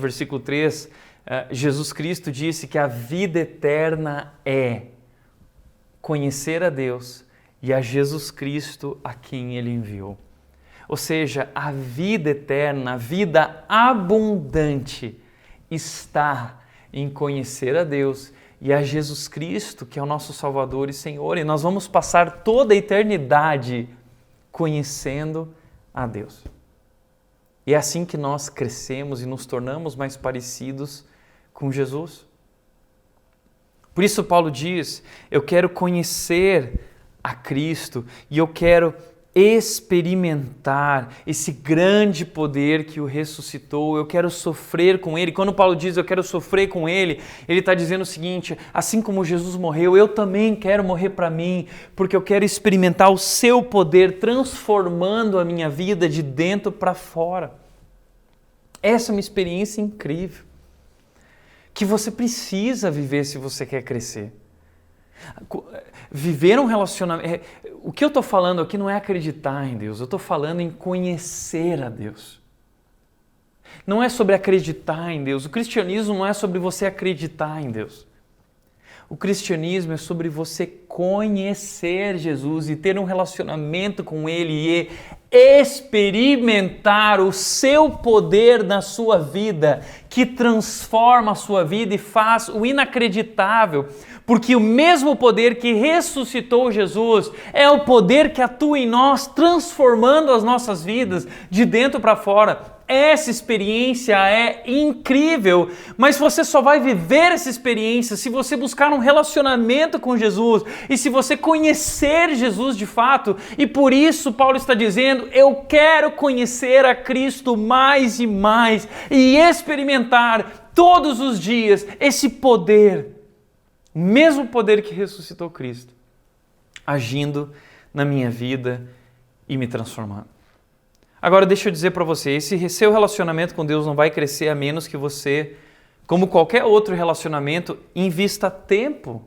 versículo 3, Jesus Cristo disse que a vida eterna é conhecer a Deus e a Jesus Cristo a quem Ele enviou. Ou seja, a vida eterna, a vida abundante está em conhecer a Deus e a Jesus Cristo, que é o nosso Salvador e Senhor. E nós vamos passar toda a eternidade conhecendo a Deus. E é assim que nós crescemos e nos tornamos mais parecidos com Jesus. Por isso Paulo diz: eu quero conhecer a Cristo e eu quero experimentar esse grande poder que o ressuscitou. Eu quero sofrer com Ele. Quando Paulo diz eu quero sofrer com Ele, ele está dizendo o seguinte: assim como Jesus morreu, eu também quero morrer para mim, porque eu quero experimentar o seu poder transformando a minha vida de dentro para fora. Essa é uma experiência incrível que você precisa viver se você quer crescer. Viver um relacionamento... O que eu estou falando aqui não é acreditar em Deus, eu estou falando em conhecer a Deus. Não é sobre acreditar em Deus. O cristianismo não é sobre você acreditar em Deus. O cristianismo é sobre você conhecer Jesus e ter um relacionamento com Ele e experimentar o seu poder na sua vida, que transforma a sua vida e faz o inacreditável. Porque o mesmo poder que ressuscitou Jesus é o poder que atua em nós, transformando as nossas vidas de dentro para fora. Essa experiência é incrível, mas você só vai viver essa experiência se você buscar um relacionamento com Jesus e se você conhecer Jesus de fato. E por isso Paulo está dizendo: eu quero conhecer a Cristo mais e mais e experimentar todos os dias esse poder. O mesmo poder que ressuscitou Cristo, agindo na minha vida e me transformando. Agora deixa eu dizer para você, esse seu relacionamento com Deus não vai crescer a menos que você, como qualquer outro relacionamento, invista tempo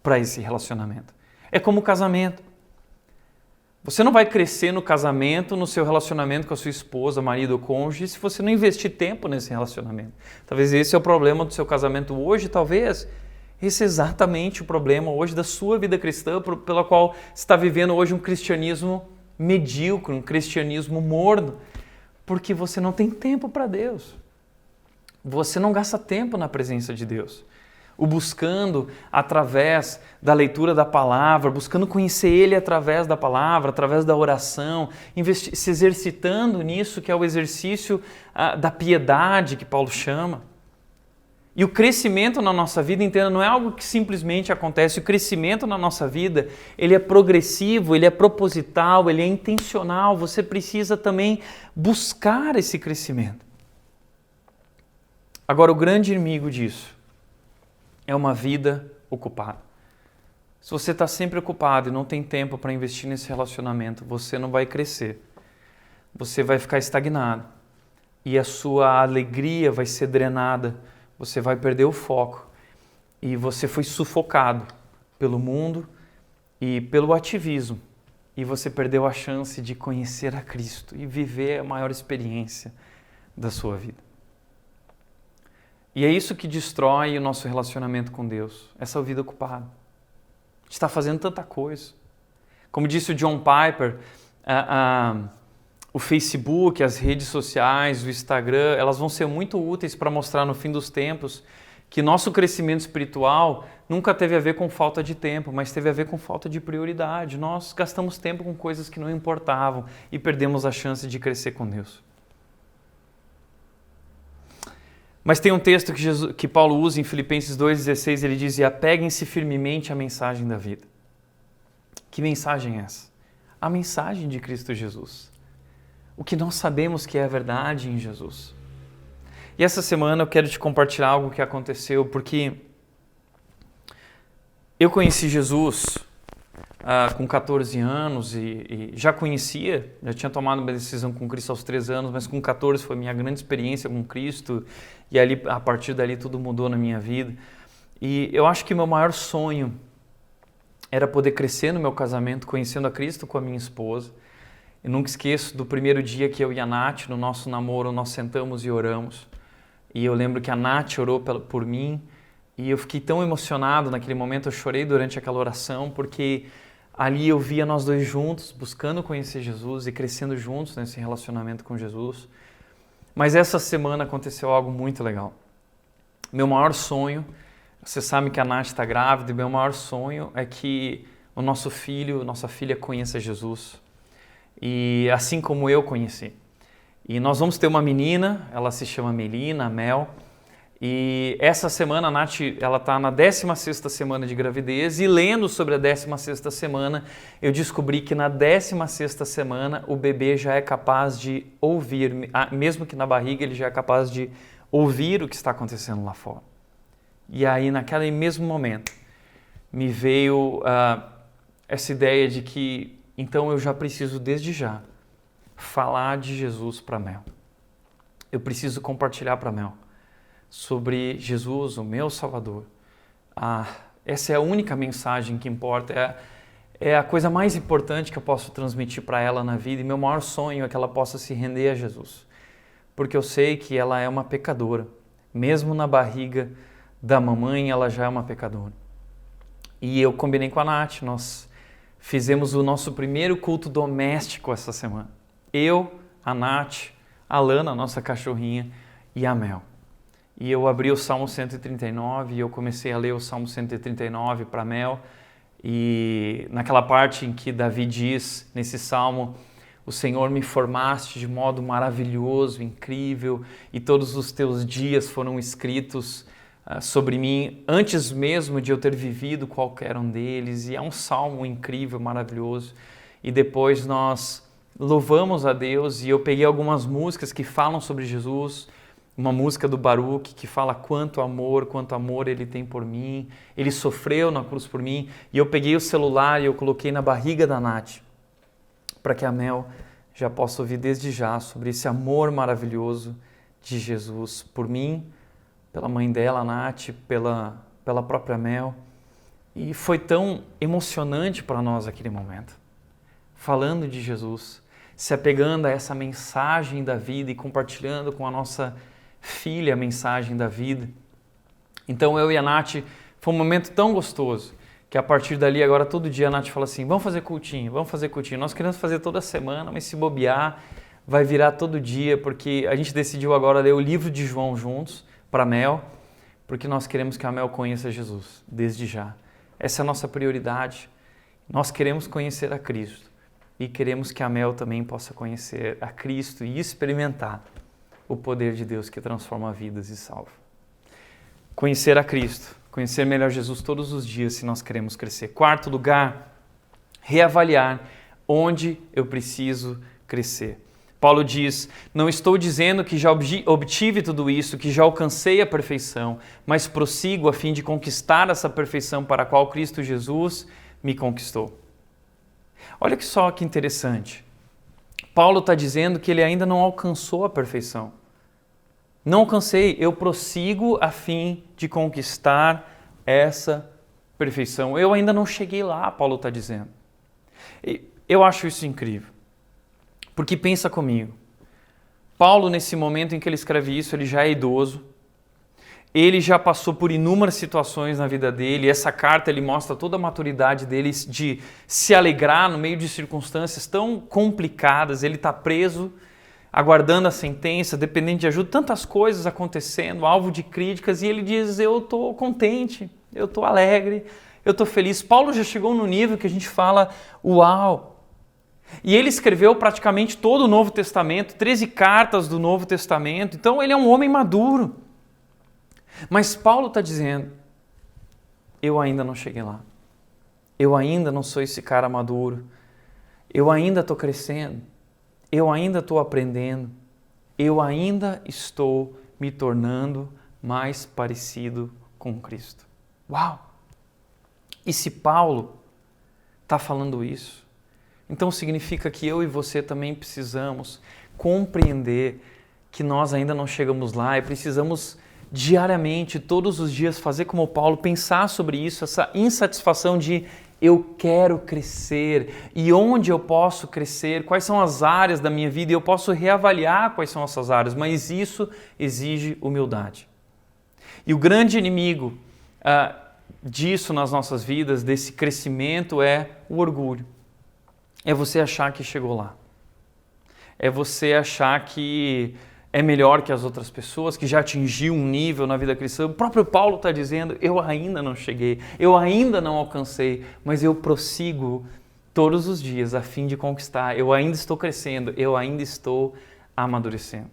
para esse relacionamento. É como o casamento. Você não vai crescer no casamento, no seu relacionamento com a sua esposa, marido ou cônjuge, se você não investir tempo nesse relacionamento. Talvez esse é o problema do seu casamento hoje, talvez... Esse é exatamente o problema hoje da sua vida cristã, pela qual você está vivendo hoje um cristianismo medíocre, um cristianismo morno, porque você não tem tempo para Deus. Você não gasta tempo na presença de Deus. o buscando através da leitura da palavra, buscando conhecer Ele através da palavra, através da oração, se exercitando nisso que é o exercício da piedade que Paulo chama. E o crescimento na nossa vida, entenda, não é algo que simplesmente acontece. O crescimento na nossa vida, ele é progressivo, ele é proposital, ele é intencional. Você precisa também buscar esse crescimento. Agora, o grande inimigo disso é uma vida ocupada. Se você está sempre ocupado e não tem tempo para investir nesse relacionamento, você não vai crescer. Você vai ficar estagnado. E a sua alegria vai ser drenada. Você vai perder o foco e você foi sufocado pelo mundo e pelo ativismo e você perdeu a chance de conhecer a Cristo e viver a maior experiência da sua vida. E é isso que destrói o nosso relacionamento com Deus, essa vida ocupada. A gente está fazendo tanta coisa. Como disse o John Piper, o Facebook, as redes sociais, o Instagram, elas vão ser muito úteis para mostrar no fim dos tempos que nosso crescimento espiritual nunca teve a ver com falta de tempo, mas teve a ver com falta de prioridade. Nós gastamos tempo com coisas que não importavam e perdemos a chance de crescer com Deus. Mas tem um texto que Paulo usa em Filipenses 2,16, ele diz: e apeguem-se firmemente à mensagem da vida. Que mensagem é essa? A mensagem de Cristo Jesus. O que nós sabemos que é a verdade em Jesus. E essa semana eu quero te compartilhar algo que aconteceu, porque eu conheci Jesus com 14 anos e já conhecia, já tinha tomado uma decisão com Cristo aos 3 anos, mas com 14 foi minha grande experiência com Cristo e ali, a partir dali tudo mudou na minha vida. E eu acho que meu maior sonho era poder crescer no meu casamento, conhecendo a Cristo com a minha esposa. Eu nunca esqueço do primeiro dia que eu e a Nath, no nosso namoro, nós sentamos e oramos. E eu lembro que a Nath orou por mim e eu fiquei tão emocionado naquele momento, eu chorei durante aquela oração, porque ali eu via nós dois juntos, buscando conhecer Jesus e crescendo juntos nesse relacionamento com Jesus. Mas essa semana aconteceu algo muito legal. Meu maior sonho, você sabe que a Nath está grávida, e meu maior sonho é que o nosso filho, nossa filha conheça Jesus. E assim como eu conheci. E nós vamos ter uma menina, ela se chama Melina, Mel. E essa semana a Nath, ela está na 16ª semana de gravidez e lendo sobre a 16ª semana, eu descobri que na 16ª semana o bebê já é capaz de ouvir, mesmo que na barriga ele já é capaz de ouvir o que está acontecendo lá fora. E aí naquele mesmo momento me veio essa ideia de que então eu já preciso desde já falar de Jesus para Mel. Eu preciso compartilhar para Mel sobre Jesus, o meu Salvador. Essa é a única mensagem que importa, é a coisa mais importante que eu posso transmitir para ela na vida, e meu maior sonho é que ela possa se render a Jesus, porque eu sei que ela é uma pecadora, mesmo na barriga da mamãe ela já é uma pecadora. E eu combinei com a Nath, nós fizemos o nosso primeiro culto doméstico essa semana. Eu, a Nath, a Lana, a nossa cachorrinha, e a Mel. E eu abri o Salmo 139 e eu comecei a ler o Salmo 139 para Mel. E naquela parte em que Davi diz, nesse Salmo, o Senhor me formaste de modo maravilhoso, incrível, e todos os teus dias foram escritos sobre mim antes mesmo de eu ter vivido qualquer um deles. E é um salmo incrível, maravilhoso. E depois nós louvamos a Deus e eu peguei algumas músicas que falam sobre Jesus. Uma música do Baruch que fala quanto amor Ele tem por mim. Ele sofreu na cruz por mim. E eu peguei o celular e eu coloquei na barriga da Nath para que a Mel já possa ouvir desde já sobre esse amor maravilhoso de Jesus por mim, pela mãe dela, a Nath, pela própria Mel. E foi tão emocionante para nós aquele momento. Falando de Jesus, se apegando a essa mensagem da vida e compartilhando com a nossa filha a mensagem da vida. Então eu e a Nath, foi um momento tão gostoso, que a partir dali agora todo dia a Nath fala assim, vamos fazer cultinho. Nós queremos fazer toda semana, mas se bobear, vai virar todo dia, porque a gente decidiu agora ler o livro de João juntos, para Mel, porque nós queremos que a Mel conheça Jesus, desde já. Essa é a nossa prioridade. Nós queremos conhecer a Cristo e queremos que a Mel também possa conhecer a Cristo e experimentar o poder de Deus que transforma vidas e salva. Conhecer a Cristo, conhecer melhor Jesus todos os dias se nós queremos crescer. Quarto lugar, reavaliar onde eu preciso crescer. Paulo diz, não estou dizendo que já obtive tudo isso, que já alcancei a perfeição, mas prossigo a fim de conquistar essa perfeição para a qual Cristo Jesus me conquistou. Olha só que interessante. Paulo está dizendo que ele ainda não alcançou a perfeição. Não alcancei, eu prossigo a fim de conquistar essa perfeição. Eu ainda não cheguei lá, Paulo está dizendo. Eu acho isso incrível. Porque pensa comigo, Paulo, nesse momento em que ele escreve isso, ele já é idoso, ele já passou por inúmeras situações na vida dele, essa carta ele mostra toda a maturidade dele de se alegrar no meio de circunstâncias tão complicadas, ele está preso, aguardando a sentença, dependente de ajuda, tantas coisas acontecendo, alvo de críticas, e ele diz, eu estou contente, eu estou alegre, eu estou feliz. Paulo já chegou no nível que a gente fala, uau! E ele escreveu praticamente todo o Novo Testamento, 13 cartas do Novo Testamento, então ele é um homem maduro. Mas Paulo está dizendo, eu ainda não cheguei lá, eu ainda não sou esse cara maduro, eu ainda estou crescendo, eu ainda estou aprendendo, eu ainda estou me tornando mais parecido com Cristo. Uau! E se Paulo está falando isso, então significa que eu e você também precisamos compreender que nós ainda não chegamos lá e precisamos diariamente, todos os dias, fazer como Paulo, pensar sobre isso, essa insatisfação de eu quero crescer e onde eu posso crescer, quais são as áreas da minha vida e eu posso reavaliar quais são essas áreas, mas isso exige humildade. E o grande inimigo disso nas nossas vidas, desse crescimento, é o orgulho. É você achar que chegou lá. É você achar que é melhor que as outras pessoas, que já atingiu um nível na vida cristã. O próprio Paulo está dizendo, eu ainda não cheguei, eu ainda não alcancei, mas eu prossigo todos os dias a fim de conquistar. Eu ainda estou crescendo, eu ainda estou amadurecendo.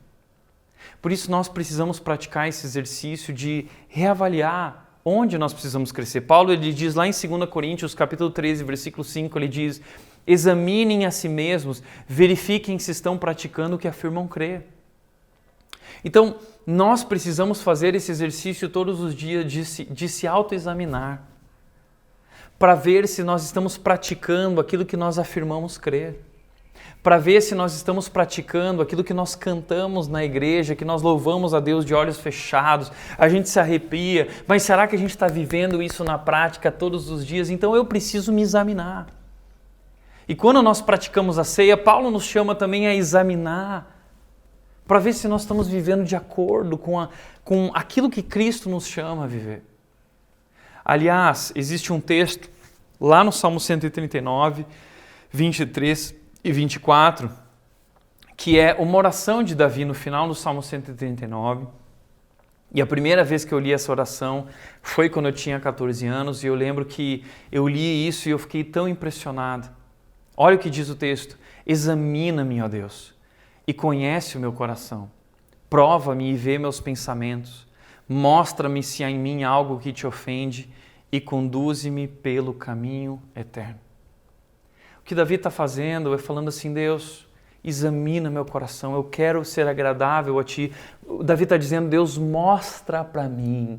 Por isso nós precisamos praticar esse exercício de reavaliar onde nós precisamos crescer. Paulo ele diz lá em 2 Coríntios, capítulo 13, versículo 5, ele diz, examinem a si mesmos, verifiquem se estão praticando o que afirmam crer. Então, nós precisamos fazer esse exercício todos os dias de se autoexaminar, para ver se nós estamos praticando aquilo que nós afirmamos crer, para ver se nós estamos praticando aquilo que nós cantamos na igreja, que nós louvamos a Deus de olhos fechados, a gente se arrepia, mas será que a gente está vivendo isso na prática todos os dias? Então eu preciso me examinar. E quando nós praticamos a ceia, Paulo nos chama também a examinar, para ver se nós estamos vivendo de acordo com aquilo que Cristo nos chama a viver. Aliás, existe um texto lá no Salmo 139, 23 e 24, que é uma oração de Davi no final do Salmo 139. E a primeira vez que eu li essa oração foi quando eu tinha 14 anos, e eu lembro que eu li isso e eu fiquei tão impressionado. Olha o que diz o texto, examina-me, ó Deus, e conhece o meu coração. Prova-me e vê meus pensamentos. Mostra-me se há em mim algo que te ofende e conduze-me pelo caminho eterno. O que Davi está fazendo é falando assim, Deus, examina meu coração, eu quero ser agradável a Ti. Davi está dizendo, Deus, mostra para mim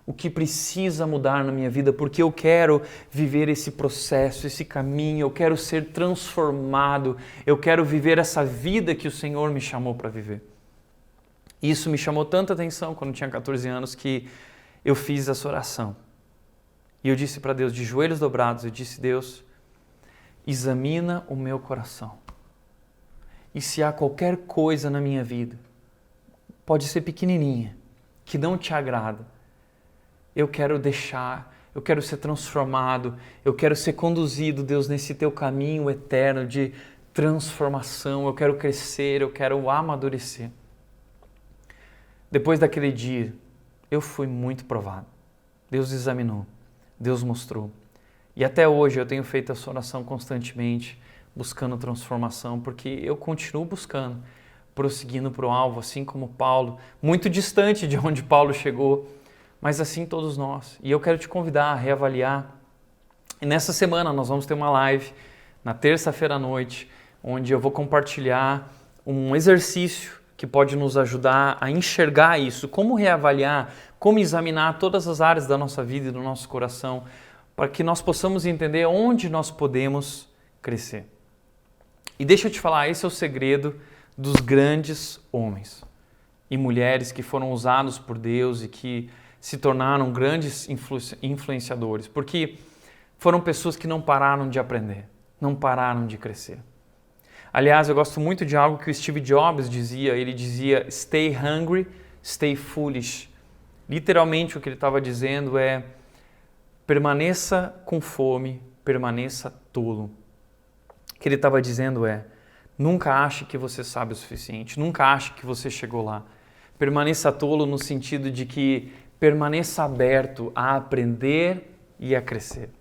o que precisa mudar na minha vida, porque eu quero viver esse processo, esse caminho, eu quero ser transformado, eu quero viver essa vida que o Senhor me chamou para viver. Isso me chamou tanta atenção quando eu tinha 14 anos que eu fiz essa oração. E eu disse para Deus, de joelhos dobrados, eu disse, Deus, examina o meu coração. E se há qualquer coisa na minha vida, pode ser pequenininha, que não te agrada, eu quero deixar, eu quero ser transformado, eu quero ser conduzido, Deus, nesse Teu caminho eterno de transformação, eu quero crescer, eu quero amadurecer. Depois daquele dia, eu fui muito provado. Deus examinou, Deus mostrou. E até hoje eu tenho feito essa oração constantemente, buscando transformação, porque eu continuo buscando, prosseguindo para o alvo, assim como Paulo, muito distante de onde Paulo chegou, mas assim todos nós. E eu quero te convidar a reavaliar. E nessa semana nós vamos ter uma live, na terça-feira à noite, onde eu vou compartilhar um exercício que pode nos ajudar a enxergar isso, como reavaliar, como examinar todas as áreas da nossa vida e do nosso coração, para que nós possamos entender onde nós podemos crescer. E deixa eu te falar, esse é o segredo dos grandes homens e mulheres que foram usados por Deus e que se tornaram grandes influenciadores, porque foram pessoas que não pararam de aprender, não pararam de crescer. Aliás, eu gosto muito de algo que o Steve Jobs dizia, ele dizia, stay hungry, stay foolish. Literalmente o que ele estava dizendo é, permaneça com fome, permaneça tolo. O que ele estava dizendo é, nunca ache que você sabe o suficiente, nunca ache que você chegou lá. Permaneça tolo no sentido de que permaneça aberto a aprender e a crescer.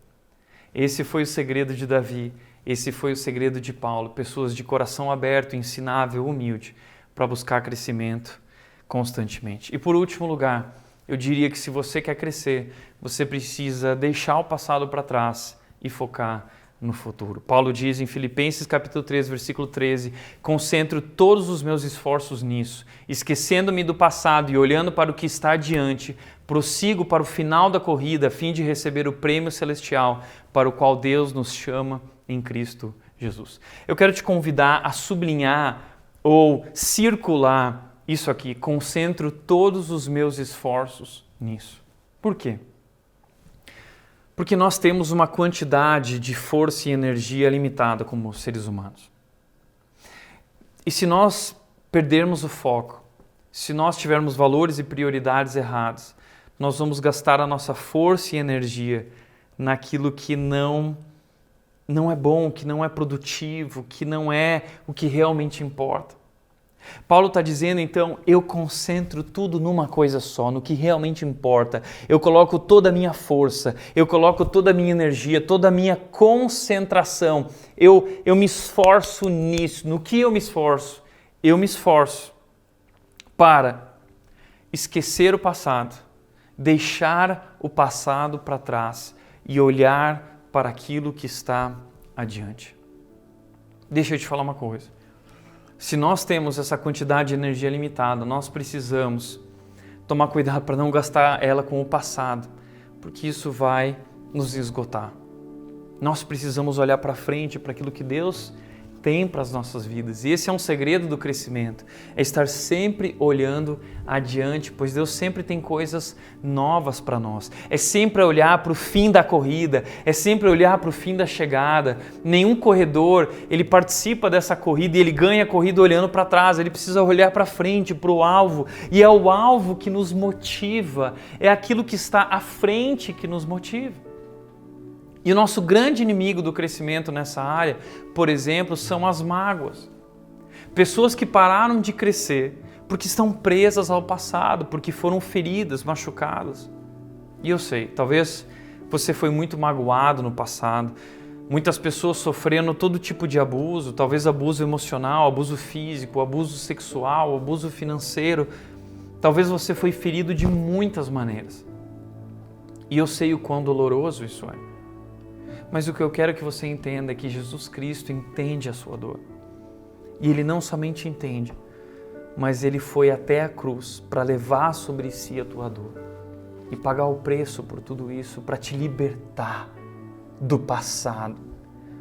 Esse foi o segredo de Davi, esse foi o segredo de Paulo, pessoas de coração aberto, ensinável, humilde, para buscar crescimento constantemente. E por último lugar, eu diria que se você quer crescer, você precisa deixar o passado para trás e focar no futuro. Paulo diz em Filipenses capítulo 3, versículo 13, concentro todos os meus esforços nisso, esquecendo-me do passado e olhando para o que está adiante, prossigo para o final da corrida a fim de receber o prêmio celestial para o qual Deus nos chama em Cristo Jesus. Eu quero te convidar a sublinhar ou circular isso aqui, concentro todos os meus esforços nisso. Por quê? Porque nós temos uma quantidade de força e energia limitada como seres humanos. E se nós perdermos o foco, se nós tivermos valores e prioridades errados, nós vamos gastar a nossa força e energia naquilo que não é bom, que não é produtivo, que não é o que realmente importa. Paulo está dizendo, então, eu concentro tudo numa coisa só, no que realmente importa. Eu coloco toda a minha força, eu coloco toda a minha energia, toda a minha concentração. Eu me esforço nisso. No que eu me esforço? Eu me esforço para esquecer o passado, deixar o passado para trás e olhar para aquilo que está adiante. Deixa eu te falar uma coisa. Se nós temos essa quantidade de energia limitada, nós precisamos tomar cuidado para não gastar ela com o passado, porque isso vai nos esgotar. Nós precisamos olhar para frente, para aquilo que Deus tem para as nossas vidas. E esse é um segredo do crescimento, é estar sempre olhando adiante, pois Deus sempre tem coisas novas para nós. É sempre olhar para o fim da corrida, é sempre olhar para o fim da chegada. Nenhum corredor, ele participa dessa corrida e ele ganha a corrida olhando para trás, ele precisa olhar para frente, para o alvo, e é o alvo que nos motiva, é aquilo que está à frente que nos motiva. E o nosso grande inimigo do crescimento nessa área, por exemplo, são as mágoas. Pessoas que pararam de crescer porque estão presas ao passado, porque foram feridas, machucadas. E eu sei, talvez você foi muito magoado no passado, muitas pessoas sofrendo todo tipo de abuso, talvez abuso emocional, abuso físico, abuso sexual, abuso financeiro. Talvez você foi ferido de muitas maneiras. E eu sei o quão doloroso isso é. Mas o que eu quero que você entenda é que Jesus Cristo entende a sua dor. E Ele não somente entende, mas Ele foi até a cruz para levar sobre si a tua dor e pagar o preço por tudo isso, para te libertar do passado,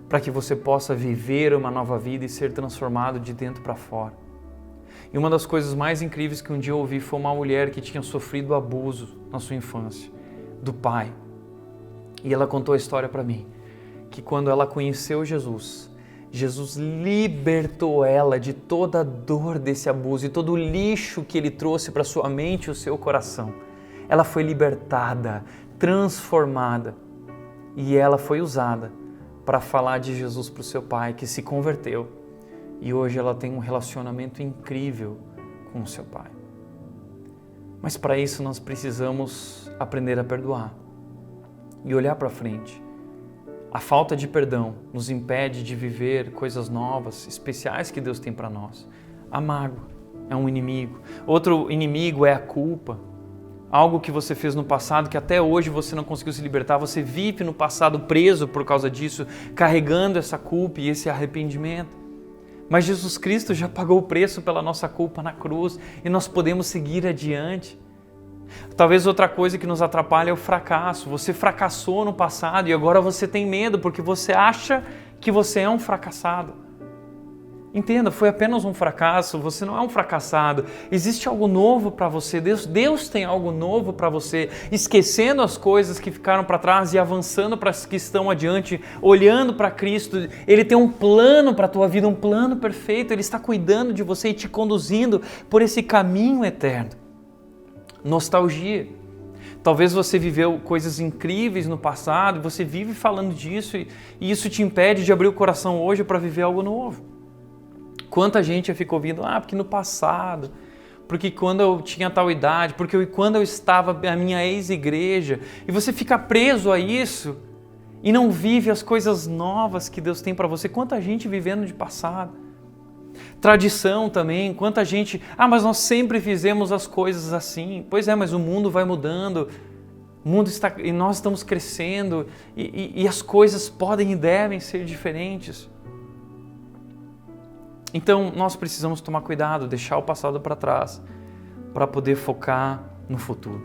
para que você possa viver uma nova vida e ser transformado de dentro para fora. E uma das coisas mais incríveis que um dia eu ouvi foi uma mulher que tinha sofrido abuso na sua infância, do pai. E ela contou a história para mim, que quando ela conheceu Jesus, Jesus libertou ela de toda a dor desse abuso e todo o lixo que ele trouxe para sua mente e o seu coração. Ela foi libertada, transformada, e ela foi usada para falar de Jesus para o seu pai, que se converteu, e hoje ela tem um relacionamento incrível com o seu pai. Mas para isso nós precisamos aprender a perdoar e olhar para frente. A falta de perdão nos impede de viver coisas novas, especiais que Deus tem para nós. A mágoa é um inimigo. Outro inimigo é a culpa. Algo que você fez no passado que até hoje você não conseguiu se libertar. Você vive no passado preso por causa disso, carregando essa culpa e esse arrependimento. Mas Jesus Cristo já pagou o preço pela nossa culpa na cruz e nós podemos seguir adiante. Talvez outra coisa que nos atrapalha é o fracasso. Você fracassou no passado e agora você tem medo porque você acha que você é um fracassado. Entenda, foi apenas um fracasso, você não é um fracassado. Existe algo novo para você. Deus tem algo novo para você. Esquecendo as coisas que ficaram para trás e avançando para as que estão adiante, olhando para Cristo. Ele tem um plano para a tua vida, um plano perfeito. Ele está cuidando de você e te conduzindo por esse caminho eterno. Nostalgia. Talvez você viveu coisas incríveis no passado e você vive falando disso e isso te impede de abrir o coração hoje para viver algo novo. Quanta gente fica ouvindo, porque no passado, porque quando eu tinha tal idade, porque quando eu estava na minha ex-igreja, e você fica preso a isso e não vive as coisas novas que Deus tem para você. Quanta gente vivendo de passado. Tradição também, quanta gente, mas nós sempre fizemos as coisas assim. Pois é, mas o mundo vai mudando, e nós estamos crescendo e as coisas podem e devem ser diferentes. Então nós precisamos tomar cuidado, deixar o passado para trás, para poder focar no futuro.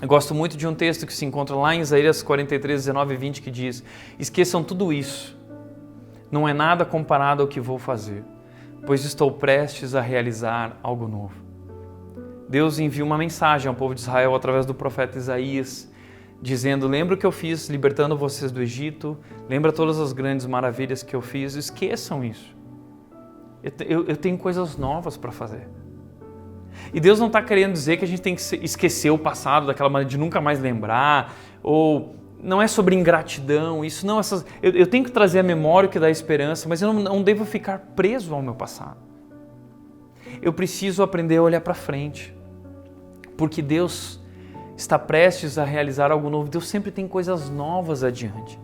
Eu gosto muito de um texto que se encontra lá em Isaías 43, 19 e 20, que diz: esqueçam tudo isso, não é nada comparado ao que vou fazer, pois estou prestes a realizar algo novo. Deus envia uma mensagem ao povo de Israel através do profeta Isaías, dizendo: lembra o que eu fiz libertando vocês do Egito, lembra todas as grandes maravilhas que eu fiz, esqueçam isso. Eu tenho coisas novas para fazer. E Deus não está querendo dizer que a gente tem que esquecer o passado daquela maneira de nunca mais lembrar, ou não é sobre ingratidão, isso não. Eu tenho que trazer a memória que dá esperança, mas eu não devo ficar preso ao meu passado. Eu preciso aprender a olhar para frente, porque Deus está prestes a realizar algo novo. Deus sempre tem coisas novas adiante.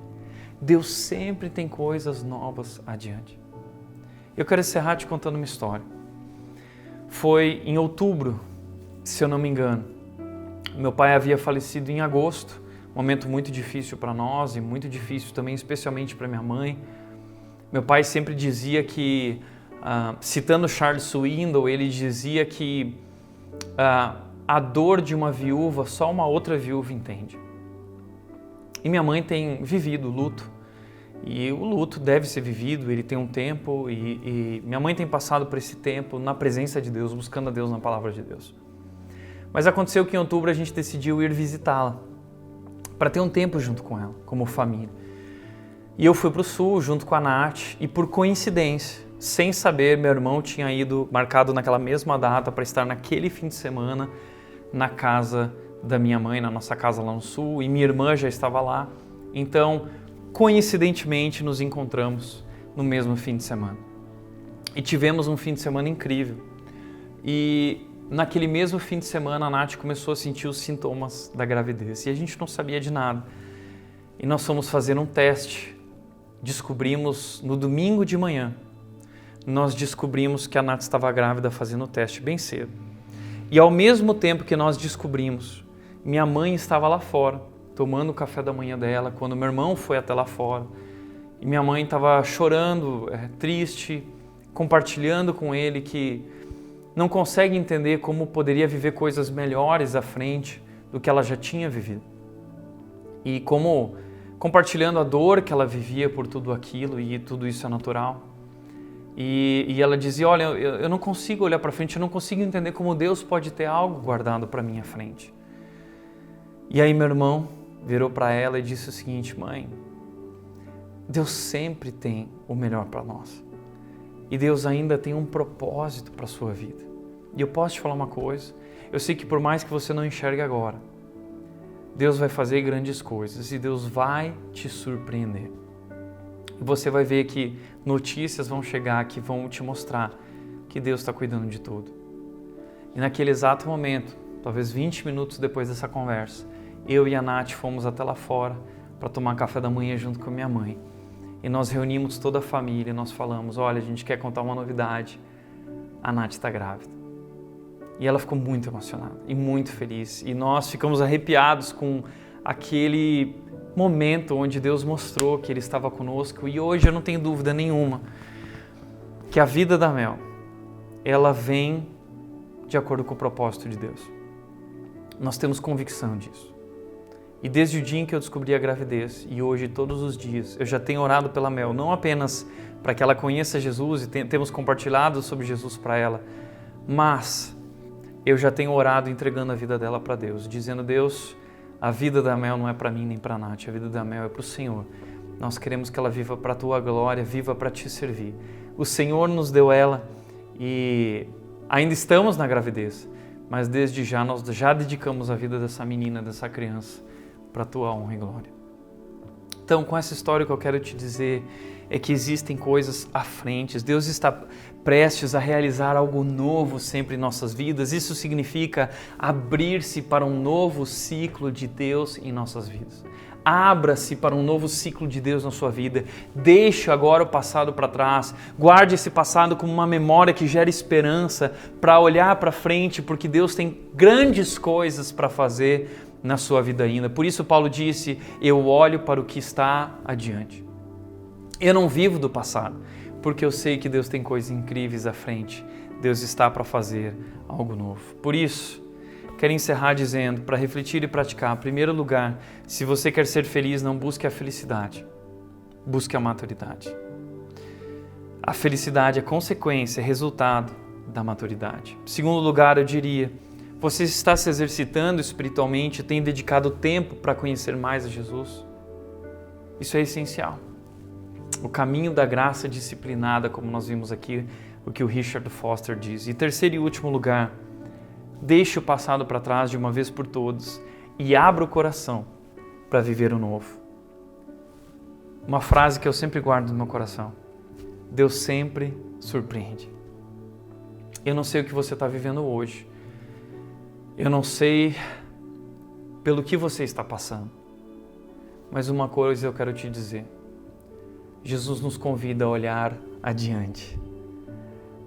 Deus sempre tem coisas novas adiante. Eu quero encerrar te contando uma história. Foi em outubro, se eu não me engano. Meu pai havia falecido em agosto, um momento muito difícil para nós e muito difícil também, especialmente para minha mãe. Meu pai sempre dizia que, citando Charles Swindoll, ele dizia que a dor de uma viúva só uma outra viúva entende. E minha mãe tem vivido o luto. E o luto deve ser vivido, ele tem um tempo e minha mãe tem passado por esse tempo na presença de Deus, buscando a Deus na palavra de Deus. Mas aconteceu que em outubro a gente decidiu ir visitá-la, para ter um tempo junto com ela, como família. E eu fui para o sul junto com a Nath e por coincidência, sem saber, meu irmão tinha ido, marcado naquela mesma data para estar naquele fim de semana na casa da minha mãe, na nossa casa lá no sul, e minha irmã já estava lá. Então, coincidentemente, nos encontramos no mesmo fim de semana. E tivemos um fim de semana incrível. E naquele mesmo fim de semana, a Nath começou a sentir os sintomas da gravidez. E a gente não sabia de nada. E nós fomos fazer um teste. Descobrimos no domingo de manhã, nós descobrimos que a Nath estava grávida fazendo o teste bem cedo. E ao mesmo tempo que nós descobrimos, minha mãe estava lá fora, tomando o café da manhã dela, quando meu irmão foi até lá fora. E minha mãe estava chorando, triste, compartilhando com ele que não consegue entender como poderia viver coisas melhores à frente do que ela já tinha vivido. E como compartilhando a dor que ela vivia por tudo aquilo, e tudo isso é natural. E ela dizia: olha, eu não consigo olhar para frente, eu não consigo entender como Deus pode ter algo guardado para minha frente. E aí meu irmão virou para ela e disse o seguinte: mãe, Deus sempre tem o melhor para nós. E Deus ainda tem um propósito para a sua vida. E eu posso te falar uma coisa, eu sei que por mais que você não enxergue agora, Deus vai fazer grandes coisas e Deus vai te surpreender. E você vai ver que notícias vão chegar que vão te mostrar que Deus está cuidando de tudo. E naquele exato momento, talvez 20 minutos depois dessa conversa, eu e a Nath fomos até lá fora para tomar café da manhã junto com a minha mãe. E nós reunimos toda a família e nós falamos, olha, a gente quer contar uma novidade, a Nath está grávida. E ela ficou muito emocionada e muito feliz. E nós ficamos arrepiados com aquele momento onde Deus mostrou que Ele estava conosco. E hoje eu não tenho dúvida nenhuma que a vida da Mel, ela vem de acordo com o propósito de Deus. Nós temos convicção disso. E desde o dia em que eu descobri a gravidez, e hoje todos os dias, eu já tenho orado pela Mel, não apenas para que ela conheça Jesus e temos compartilhado sobre Jesus para ela, mas eu já tenho orado entregando a vida dela para Deus, dizendo, Deus, a vida da Mel não é para mim nem para a Nath, a vida da Mel é para o Senhor. Nós queremos que ela viva para a Tua glória, viva para Te servir. O Senhor nos deu ela e ainda estamos na gravidez, mas desde já nós já dedicamos a vida dessa menina, dessa criança, para a Tua honra e glória. Então, com essa história, o que eu quero te dizer é que existem coisas à frente. Deus está prestes a realizar algo novo sempre em nossas vidas. Isso significa abrir-se para um novo ciclo de Deus em nossas vidas. Abra-se para um novo ciclo de Deus na sua vida. Deixe agora o passado para trás. Guarde esse passado como uma memória que gera esperança para olhar para frente, porque Deus tem grandes coisas para fazer na sua vida ainda. Por isso Paulo disse, eu olho para o que está adiante. Eu não vivo do passado, porque eu sei que Deus tem coisas incríveis à frente. Deus está para fazer algo novo. Por isso, quero encerrar dizendo, para refletir e praticar, em primeiro lugar, se você quer ser feliz, não busque a felicidade, busque a maturidade. A felicidade é consequência, é resultado da maturidade. Em segundo lugar, eu diria, você está se exercitando espiritualmente, tem dedicado tempo para conhecer mais a Jesus? Isso é essencial. O caminho da graça disciplinada, como nós vimos aqui, o que o Richard Foster diz. E terceiro e último lugar, deixe o passado para trás de uma vez por todas e abra o coração para viver o novo. Uma frase que eu sempre guardo no meu coração. Deus sempre surpreende. Eu não sei o que você está vivendo hoje. Eu não sei pelo que você está passando. Mas uma coisa eu quero te dizer. Jesus nos convida a olhar adiante.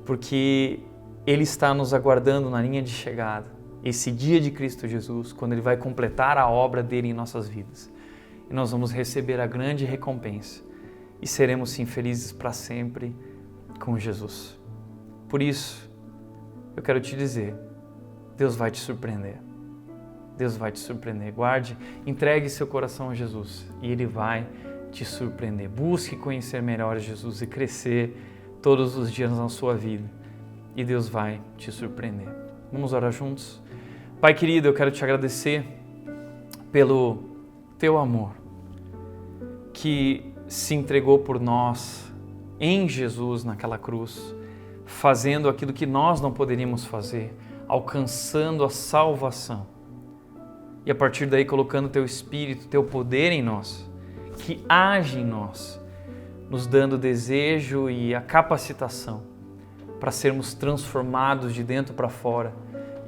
Porque Ele está nos aguardando na linha de chegada. Esse dia de Cristo Jesus, quando Ele vai completar a obra dele em nossas vidas. E nós vamos receber a grande recompensa. E seremos sim felizes para sempre com Jesus. Por isso, eu quero te dizer, Deus vai te surpreender. Deus vai te surpreender. Guarde, entregue seu coração a Jesus e Ele vai te surpreender. Busque conhecer melhor Jesus e crescer todos os dias na sua vida. E Deus vai te surpreender. Vamos orar juntos? Pai querido, eu quero te agradecer pelo teu amor que se entregou por nós em Jesus naquela cruz, fazendo aquilo que nós não poderíamos fazer, alcançando a salvação. E a partir daí colocando teu Espírito, teu poder em nós, que age em nós, nos dando desejo e a capacitação para sermos transformados de dentro para fora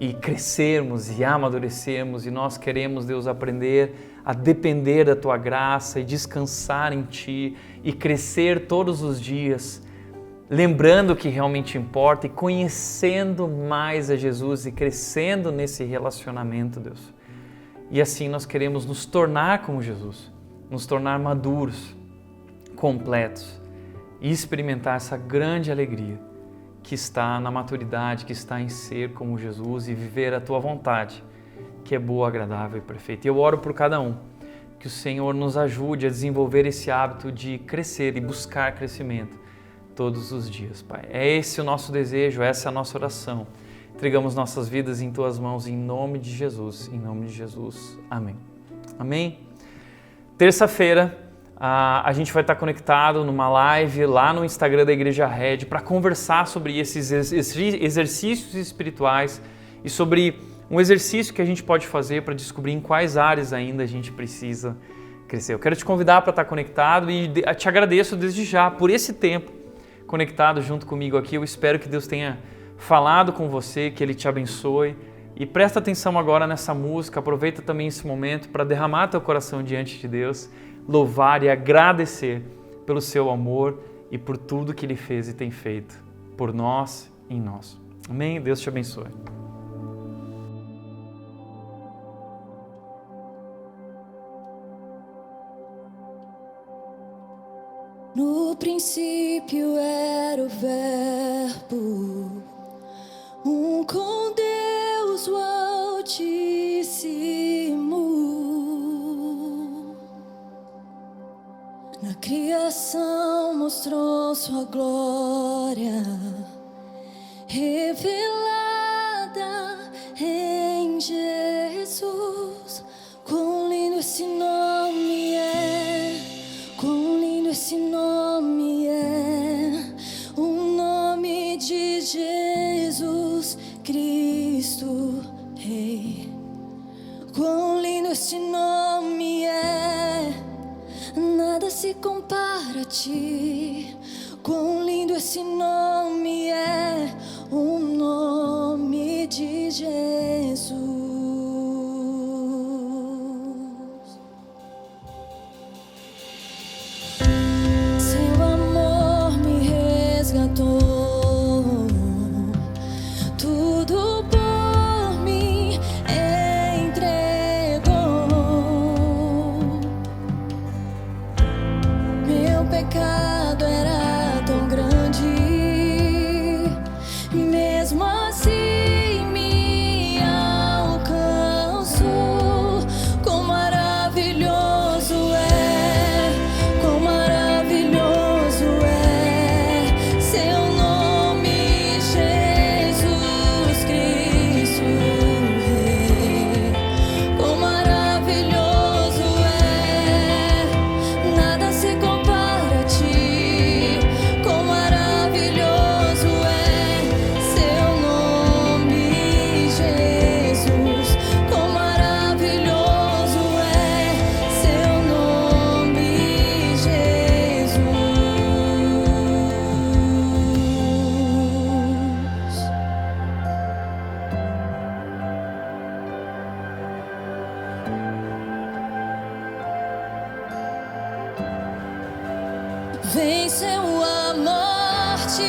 e crescermos e amadurecermos. E nós queremos, Deus, aprender a depender da Tua graça e descansar em Ti e crescer todos os dias, lembrando o que realmente importa e conhecendo mais a Jesus e crescendo nesse relacionamento, Deus. E assim nós queremos nos tornar como Jesus, nos tornar maduros, completos e experimentar essa grande alegria que está na maturidade, que está em ser como Jesus e viver a Tua vontade, que é boa, agradável e perfeita. E eu oro por cada um, que o Senhor nos ajude a desenvolver esse hábito de crescer e buscar crescimento todos os dias, Pai. É esse o nosso desejo, essa é a nossa oração. Entregamos nossas vidas em Tuas mãos, em nome de Jesus, em nome de Jesus. Amém. Amém? Terça-feira, a gente vai estar conectado numa live lá no Instagram da Igreja Red para conversar sobre esses exercícios espirituais e sobre um exercício que a gente pode fazer para descobrir em quais áreas ainda a gente precisa crescer. Eu quero te convidar para estar conectado e te agradeço desde já por esse tempo conectado junto comigo aqui. Eu espero que Deus tenha falado com você, que Ele te abençoe E presta atenção agora nessa música, aproveita também esse momento para derramar teu coração diante de Deus, louvar e agradecer pelo seu amor e por tudo que Ele fez e tem feito por nós e em nós. Amém? Deus te abençoe. No princípio era o Verbo, com Deus o Altíssimo. Na criação mostrou sua glória, revelada em Jesus. Quão lindo esse nome é, quão lindo esse nome é, o nome de Jesus Cristo Rei. Quão lindo esse nome é, nada se compara a ti. Quão lindo esse nome é, o nome de Jesus. Seu amor me resgatou, tudo por mim entregou. Meu pecado era tão grande, mesmo assim me alcançou. Quão maravilhoso é, quão maravilhoso é seu nome, Jesus Cristo Rei. Quão maravilhoso é, nada se compara a ti. Quão maravilhoso é seu nome, Jesus. Quão maravilhoso é seu nome, Jesus. Venceu a morte,